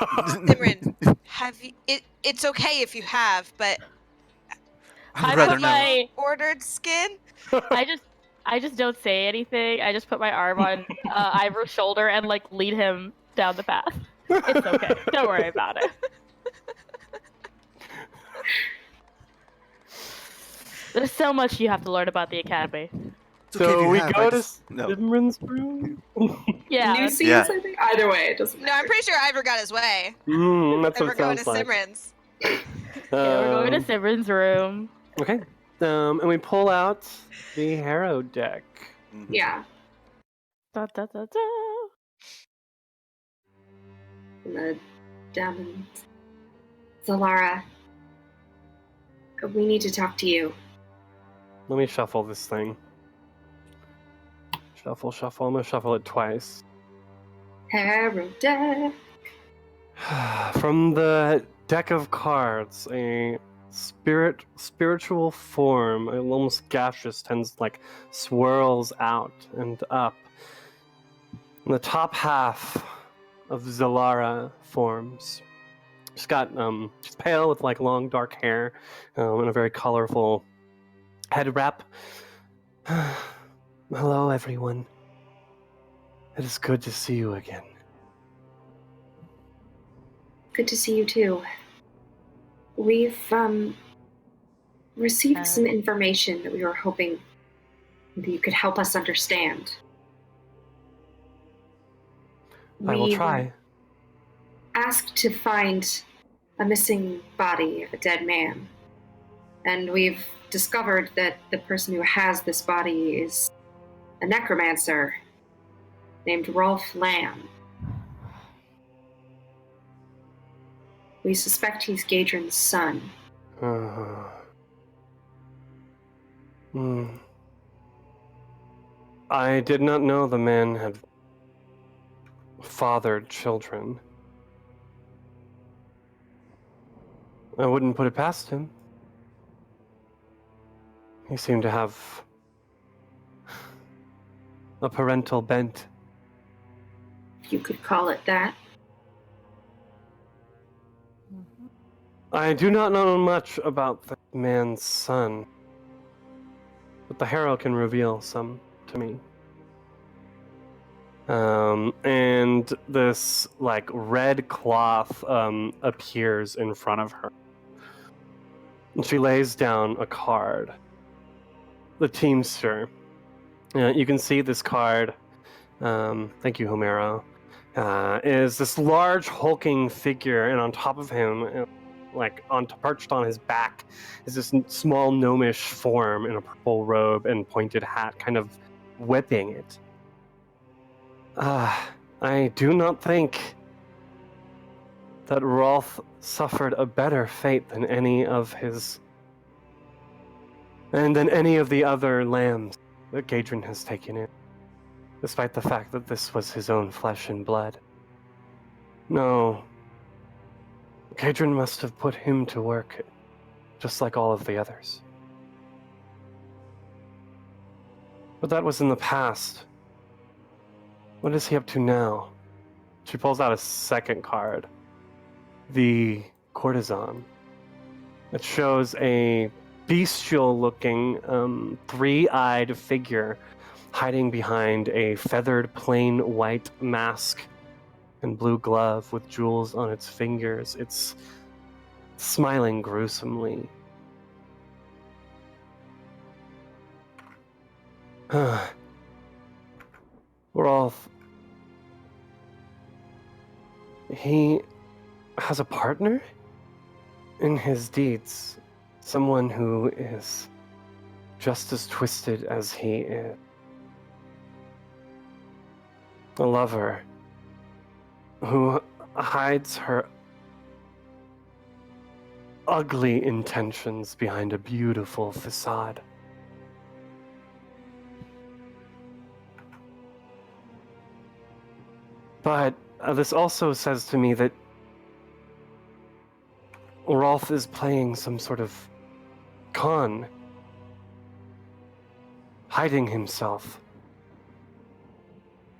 Simran, have you... It's okay if you have, but... I'd rather know. Ordered skin? I just don't say anything. I just put my arm on Ivor's shoulder and like lead him down the path. It's okay. Don't worry about it. There's so much you have to learn about the academy. It's okay if So you we have, go I to just- no. Simran's room? Yeah. New Scenes, Yeah. I think. Either way, it doesn't No, matter. I'm pretty sure Ivor got his way. That's And what we're it going to sounds like. Simran's. We're going to Um, Simran's room. Okay. And we pull out the Harrow deck. Mhm. Yeah. Da, da, da, da. And the diamond. Zalara, we need to talk to you. Let me shuffle this thing. Shuffle. I'm gonna shuffle it twice. Harrow deck. From the deck of cards, a spiritual form, almost gaseous, tends like swirls out and up. And the top half of Zalara forms. She's got she's pale with like long dark hair and a very colorful head wrap. Hello, everyone. It is good to see you again. Good to see you too. We've received some information that we were hoping that you could help us understand. I will We try. were asked to find a missing body of a dead man. And we've discovered that the person who has this body is a necromancer named Rolf Lamb. We suspect he's Gadrin's son. I did not know the man had fathered children. I wouldn't put it past him. He seemed to have a parental bent. you could call it that. I do not know much about the man's son, but the Harrow can reveal some to me. And this like red cloth appears in front of her. And she lays down a card. The Teamster. You can see this card. Thank you, Homero. Is this large hulking figure, and on top of him, perched on his back, is this small gnomish form in a purple robe and pointed hat, kind of whipping it. I do not think that Rolf suffered a better fate than any of the other lambs that Gadrin has taken in, despite the fact that this was his own flesh and blood. No, Gadrin must have put him to work, just like all of the others. But that was in the past. What is he up to now? She pulls out a second card. The Courtesan. It shows a bestial-looking, three-eyed figure hiding behind a feathered plain white mask and blue glove with jewels on its fingers. It's smiling gruesomely. Rolf. He has a partner in his deeds. Someone who is just as twisted as he is. A lover who hides her ugly intentions behind a beautiful facade. But this also says to me that Rolf is playing some sort of con, hiding himself.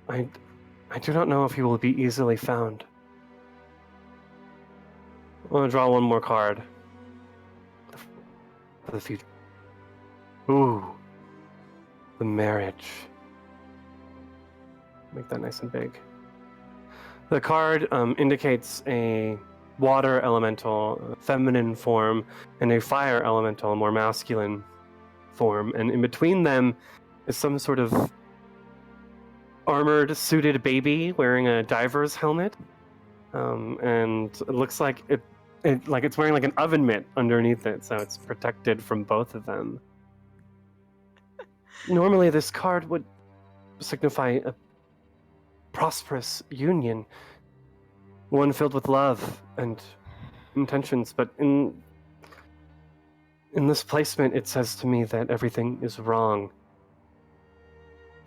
I do not know if he will be easily found. I want to draw one more card for the future. Ooh, the marriage. Make that nice and big. The card indicates a water elemental, feminine form, and a fire elemental, more masculine form. And in between them is some sort of armored, suited baby wearing a diver's helmet. And it looks like it's wearing like an oven mitt underneath it, so it's protected from both of them. Normally, this card would signify a prosperous union, one filled with love and intentions, but in this placement it says to me that everything is wrong.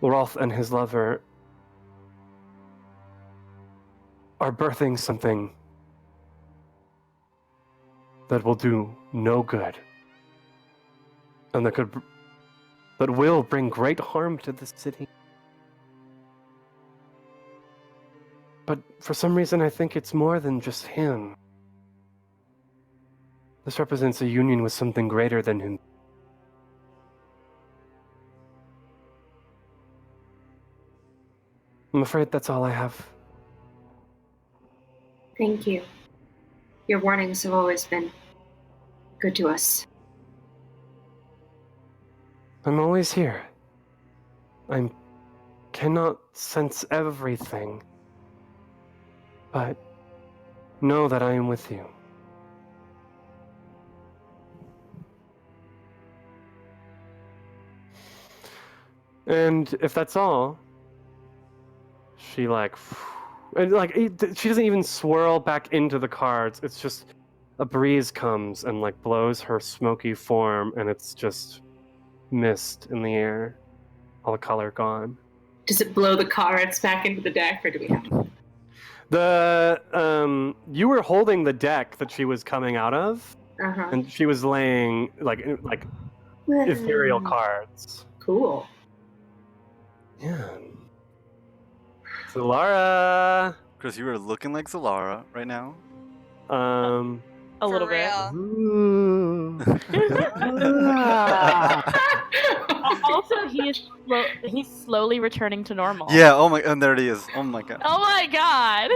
Rolf and his lover are birthing something that will do no good, and that will bring great harm to the city. But for some reason, I think it's more than just him. This represents a union with something greater than him. I'm afraid that's all I have. Thank you. Your warnings have always been good to us. I'm always here. I cannot sense everything, but know that I am with you. And if that's all, she she doesn't even swirl back into the cards. It's just a breeze comes and like blows her smoky form, and it's just mist in the air, all the color gone. Does it blow the cards back into the deck, or do we have to? You were holding the deck that she was coming out of, Uh-huh. and she was laying like ethereal cards. Cool. Yeah. Solara. Chris, you are looking like Solara right now. A little For bit. real. Ooh. Ah. Also, he's slowly returning to normal. Yeah, oh my, and there it is. Oh my god. Oh my god.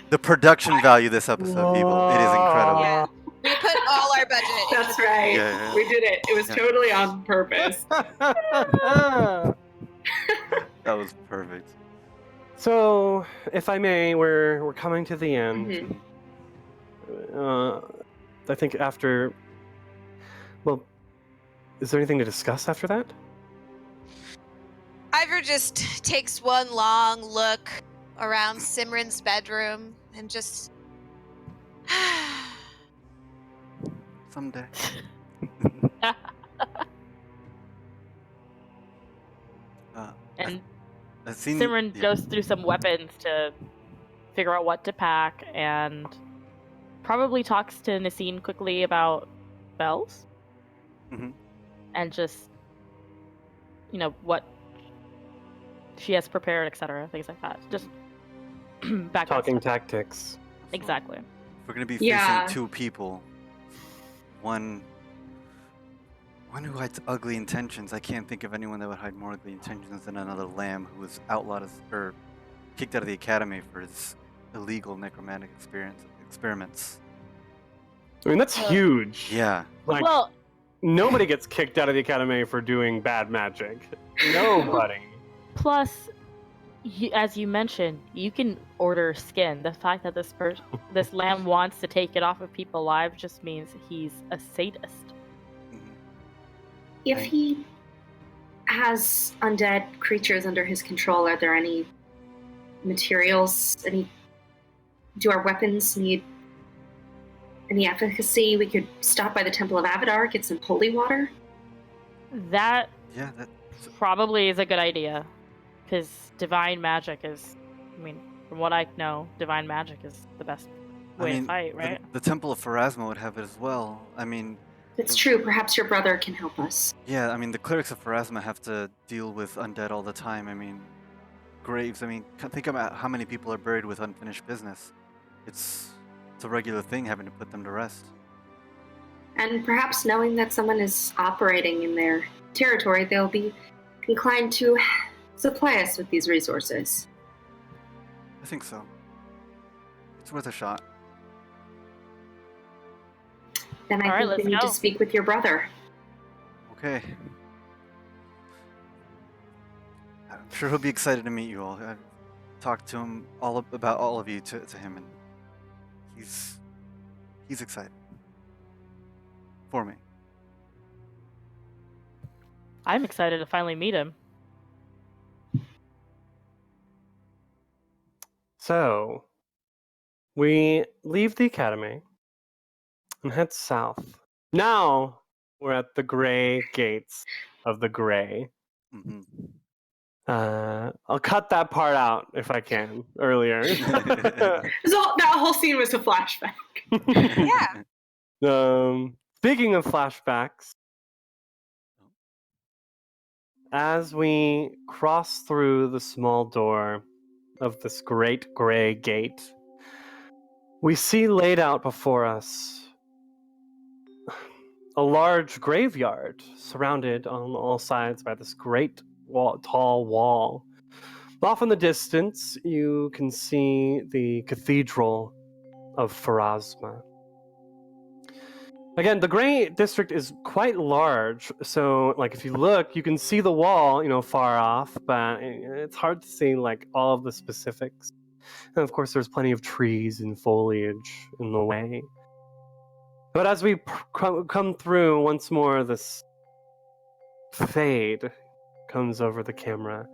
The production value this episode, people. It is incredible. Yeah. We put all our budget into That's right. Yeah. We did it. It was Yeah. totally on purpose. That was perfect. So, if I may, we're coming to the end. Mhm. I think after. Well, is there anything to discuss after that? Ivor just takes one long look around Simran's bedroom and just. Someday. And I've seen, Simran goes through some weapons to figure out what to pack and probably talks to Nasine quickly about bells. Mhm. And just, what she has prepared, etc. Things like that. Just background Talking stuff. tactics. Exactly. We're gonna be Yeah. facing two people. One who hides ugly intentions. I can't think of anyone that would hide more ugly intentions than another lamb who was outlawed or kicked out of the academy for his illegal necromantic experiments. I mean, that's huge. Yeah. Like, Well, nobody gets kicked out of the academy for doing bad magic. Nobody. plus, as you mentioned, you can order skin. The fact that this lamb wants to take it off of people alive just means he's a sadist. If he has undead creatures under his control, are there any materials? Do our weapons need any efficacy? We could stop by the Temple of Avidar, get some holy water. That Yeah. probably is a good idea, because divine magic is, from what I know, divine magic is the best way to fight, right? The Temple of Pharasma would have it as well. I mean, It's true. Perhaps your brother can help us. yeah, I mean, the clerics of Pharasma have to deal with undead all the time. I mean, graves. I mean, think about how many people are buried with unfinished business. It's a regular thing having to put them to rest. And perhaps knowing that someone is operating in their territory, they'll be inclined to supply us with these resources. I think so. It's worth a shot. Then I All right, think we let's need go. to speak with your brother. Okay. I'm sure he'll be excited to meet you all. I've talked to him about all of you to him, and he's excited for me. I'm excited to finally meet him. So, we leave the academy and head south. Now, we're at the gray gates of the gray. Hmm. I'll cut that part out if I can earlier. That whole scene was a flashback. Yeah. Speaking of flashbacks, as we cross through the small door of this great gray gate, we see laid out before us a large graveyard surrounded on all sides by this great tall wall. Off in the distance, you can see the Cathedral of Pharasma. Again, the Gray District is quite large, so if you look, you can see the wall, far off, but it's hard to see all of the specifics. And of course, there's plenty of trees and foliage in the way. But as we come through once more, this fade comes over the camera,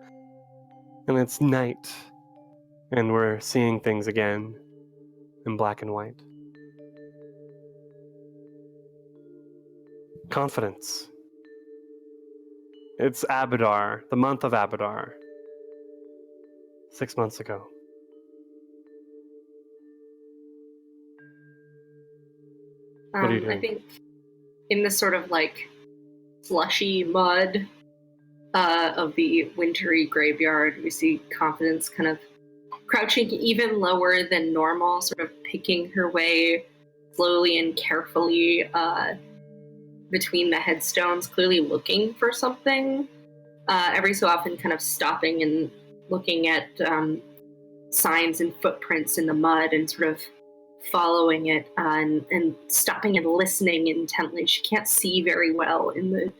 and it's night, and we're seeing things again in black and white. Confidence. It's Abadar, the month of Abadar. 6 months ago. What are you doing? I think in this sort of slushy mud of the wintry graveyard, we see Confidence kind of crouching even lower than normal, sort of picking her way slowly and carefully between the headstones, clearly looking for something. Every so often kind of stopping and looking at signs and footprints in the mud and sort of following it and stopping and listening intently. She can't see very well in the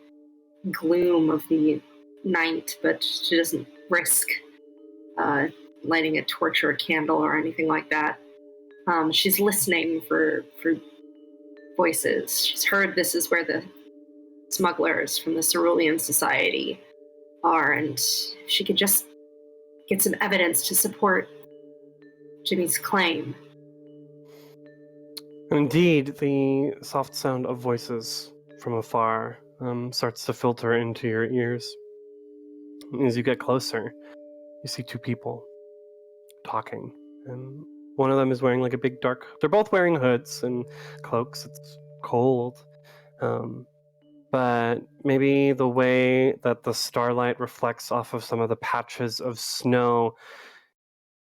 gloom of the night, but she doesn't risk lighting a torch or a candle or anything like that. She's listening for voices. She's heard this is where the smugglers from the Cerulean Society are, and if she could just get some evidence to support Jimmy's claim. Indeed, the soft sound of voices from afar starts to filter into your ears. As you get closer, you see two people talking, and one of them is wearing like a big dark... They're both wearing hoods and cloaks. It's cold. But maybe the way that the starlight reflects off of some of the patches of snow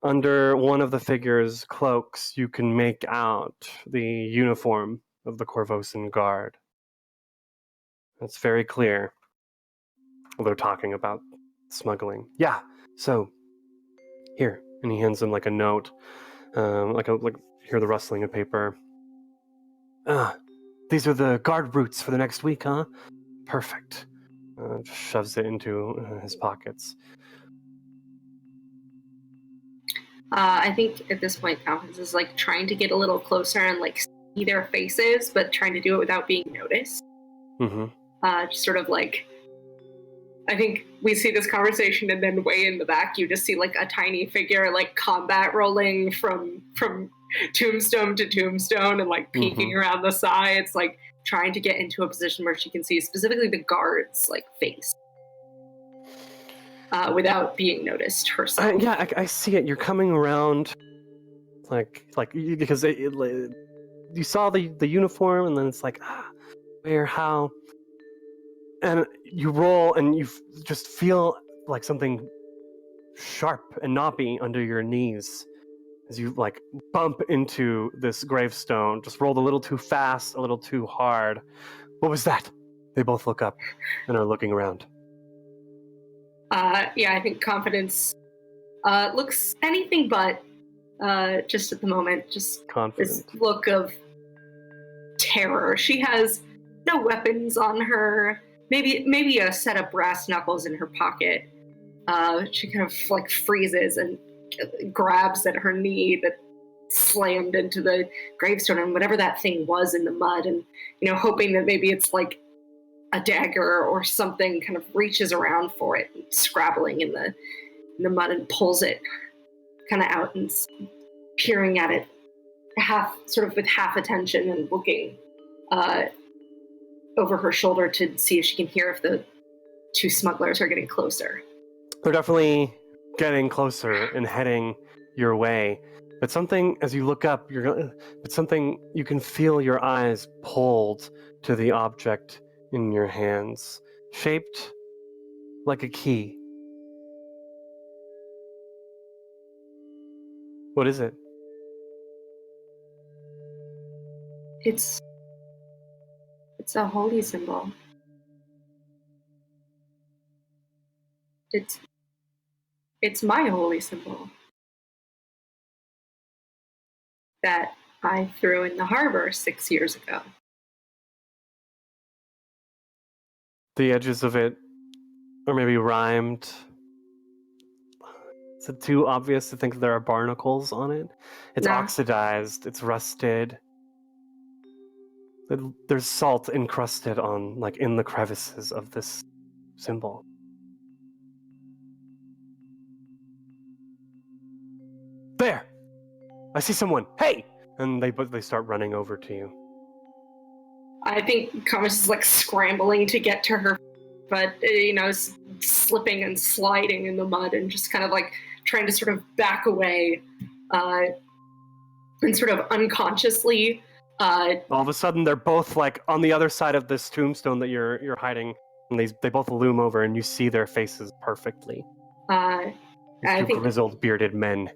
under one of the figure's cloaks, you can make out the uniform of the Corvosan Guard. It's very clear. They're talking about smuggling. Yeah, so here, and he hands him like a note, like hear the rustling of paper. These are the guard routes for the next week, huh? Perfect. Just shoves it into his pockets. I think at this point, Confidence is like trying to get a little closer and like see their faces, but trying to do it without being noticed. Mm-hmm. Just sort of like, I think we see this conversation, and then way in the back, you just see like a tiny figure like combat rolling from tombstone to tombstone and like peeking around the sides, like trying to get into a position where she can see specifically the guard's like face. Without being noticed herself. I see it. You're coming around, because you saw the uniform, and then it's like, where, how, and you roll, and you just feel like something sharp and knobby under your knees as you like bump into this gravestone. Just rolled a little too fast, a little too hard. What was that? They both look up and are looking around. I think Confidence looks anything but just at the moment, just confident. This look of terror. She has no weapons on her, maybe a set of brass knuckles in her pocket. She kind of like freezes and grabs at her knee that slammed into the gravestone and whatever that thing was in the mud, and hoping that maybe it's like a dagger or something, kind of reaches around for it, and scrabbling in the mud and pulls it kind of out and peering at it with half attention and looking over her shoulder to see if she can hear if the two smugglers are getting closer. They're definitely getting closer and heading your way. But something, as you look up, you can feel your eyes pulled to the object in your hands, shaped like a key. What is it? It's a holy symbol. It's my holy symbol that I threw in the harbor 6 years ago. The edges of it are maybe rhymed. Is it too obvious to think there are barnacles on it? It's oxidized, it's rusted. There's salt encrusted on, like, in the crevices of this symbol. There! I see someone! Hey! And they start running over to you. I think Thomas is like scrambling to get to her, but slipping and sliding in the mud and just kind of like trying to sort of back away and sort of unconsciously. All of a sudden, they're both like on the other side of this tombstone that you're hiding, and they both loom over, and you see their faces perfectly. I think grizzled, bearded men.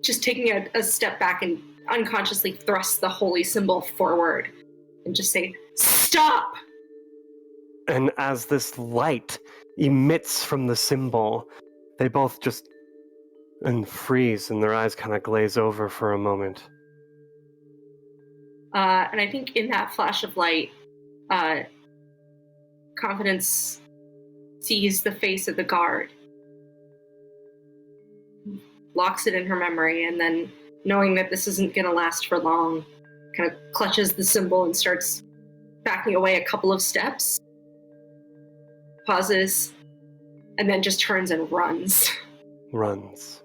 just taking a step back and unconsciously thrust the holy symbol forward and just say, "Stop!" And as this light emits from the symbol, they both just freeze and their eyes kind of glaze over for a moment. And I think in that flash of light, Confidence sees the face of the guard, locks it in her memory, and then, knowing that this isn't going to last for long, kind of clutches the symbol and starts backing away a couple of steps, pauses, and then just turns and runs. Runs.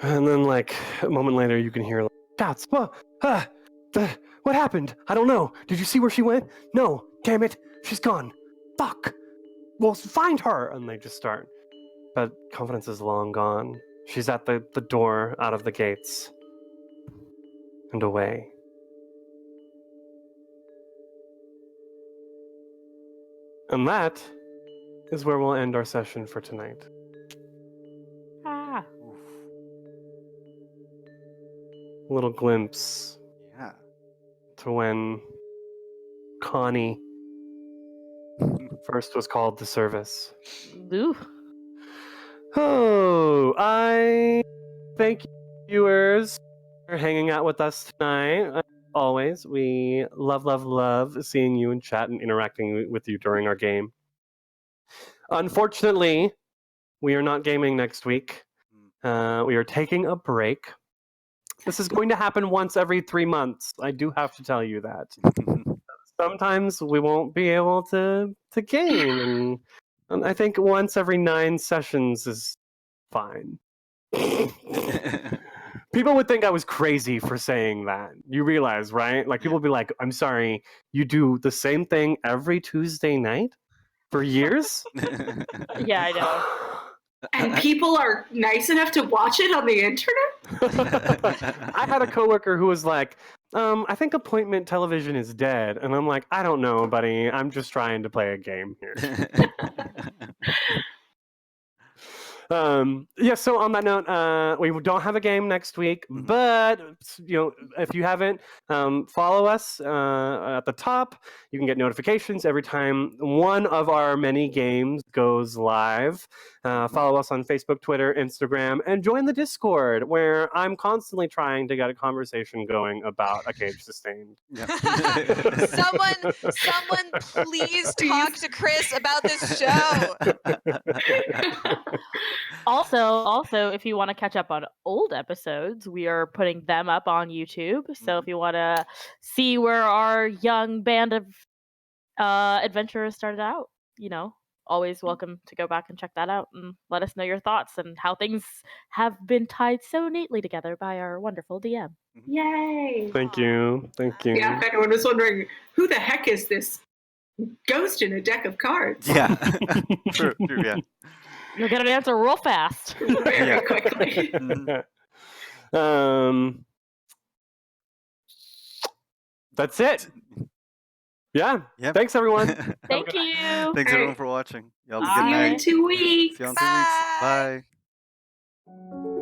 And then, like, a moment later, you can hear, like, shouts. What happened? I don't know. Did you see where she went? No. Damn it. She's gone. Fuck. Well, find her. And they just start. But Confidence is long gone. She's at the door, out of the gates. And away. And that is where we'll end our session for tonight. Ah. Oof. A little glimpse Yeah. to when Connie first was called to service. Ooh. Oh, I thank you, viewers, for hanging out with us tonight. As always, we love seeing you in chat and interacting with you during our game. Unfortunately, we are not gaming next week. We are taking a break. This is going to happen once every 3 months. I do have to tell you that. Sometimes we won't be able to game, and I think once every 9 sessions is fine. People would think I was crazy for saying that. You realize, right? Like, people would be like, I'm sorry, you do the same thing every Tuesday night for years? Yeah, I know. And people are nice enough to watch it on the internet? I had a coworker who was like, I think appointment television is dead. And I'm like, I don't know, buddy. I'm just trying to play a game here. Yeah, so on that note, we don't have a game next week, but if you haven't, follow us at the top. You can get notifications every time one of our many games goes live. Follow us on Facebook, Twitter, Instagram, and join the Discord, where I'm constantly trying to get a conversation going about A Cage Sustained. Someone please talk to Chris about this show. Also, if you want to catch up on old episodes, we are putting them up on YouTube. So if you want to see where our young band of adventurers started out, always welcome to go back and check that out and let us know your thoughts and how things have been tied so neatly together by our wonderful DM. Yay! Thank you. Yeah, if anyone was wondering, who the heck is this ghost in a deck of cards? Yeah. True, yeah. You'll get an answer real fast. Very quickly. That's it. Yeah. Yep. Thanks, everyone. Thank you. Thanks, everyone, for watching. Y'all have a See good you in night. 2 weeks. See you in 2 weeks. Bye. Bye.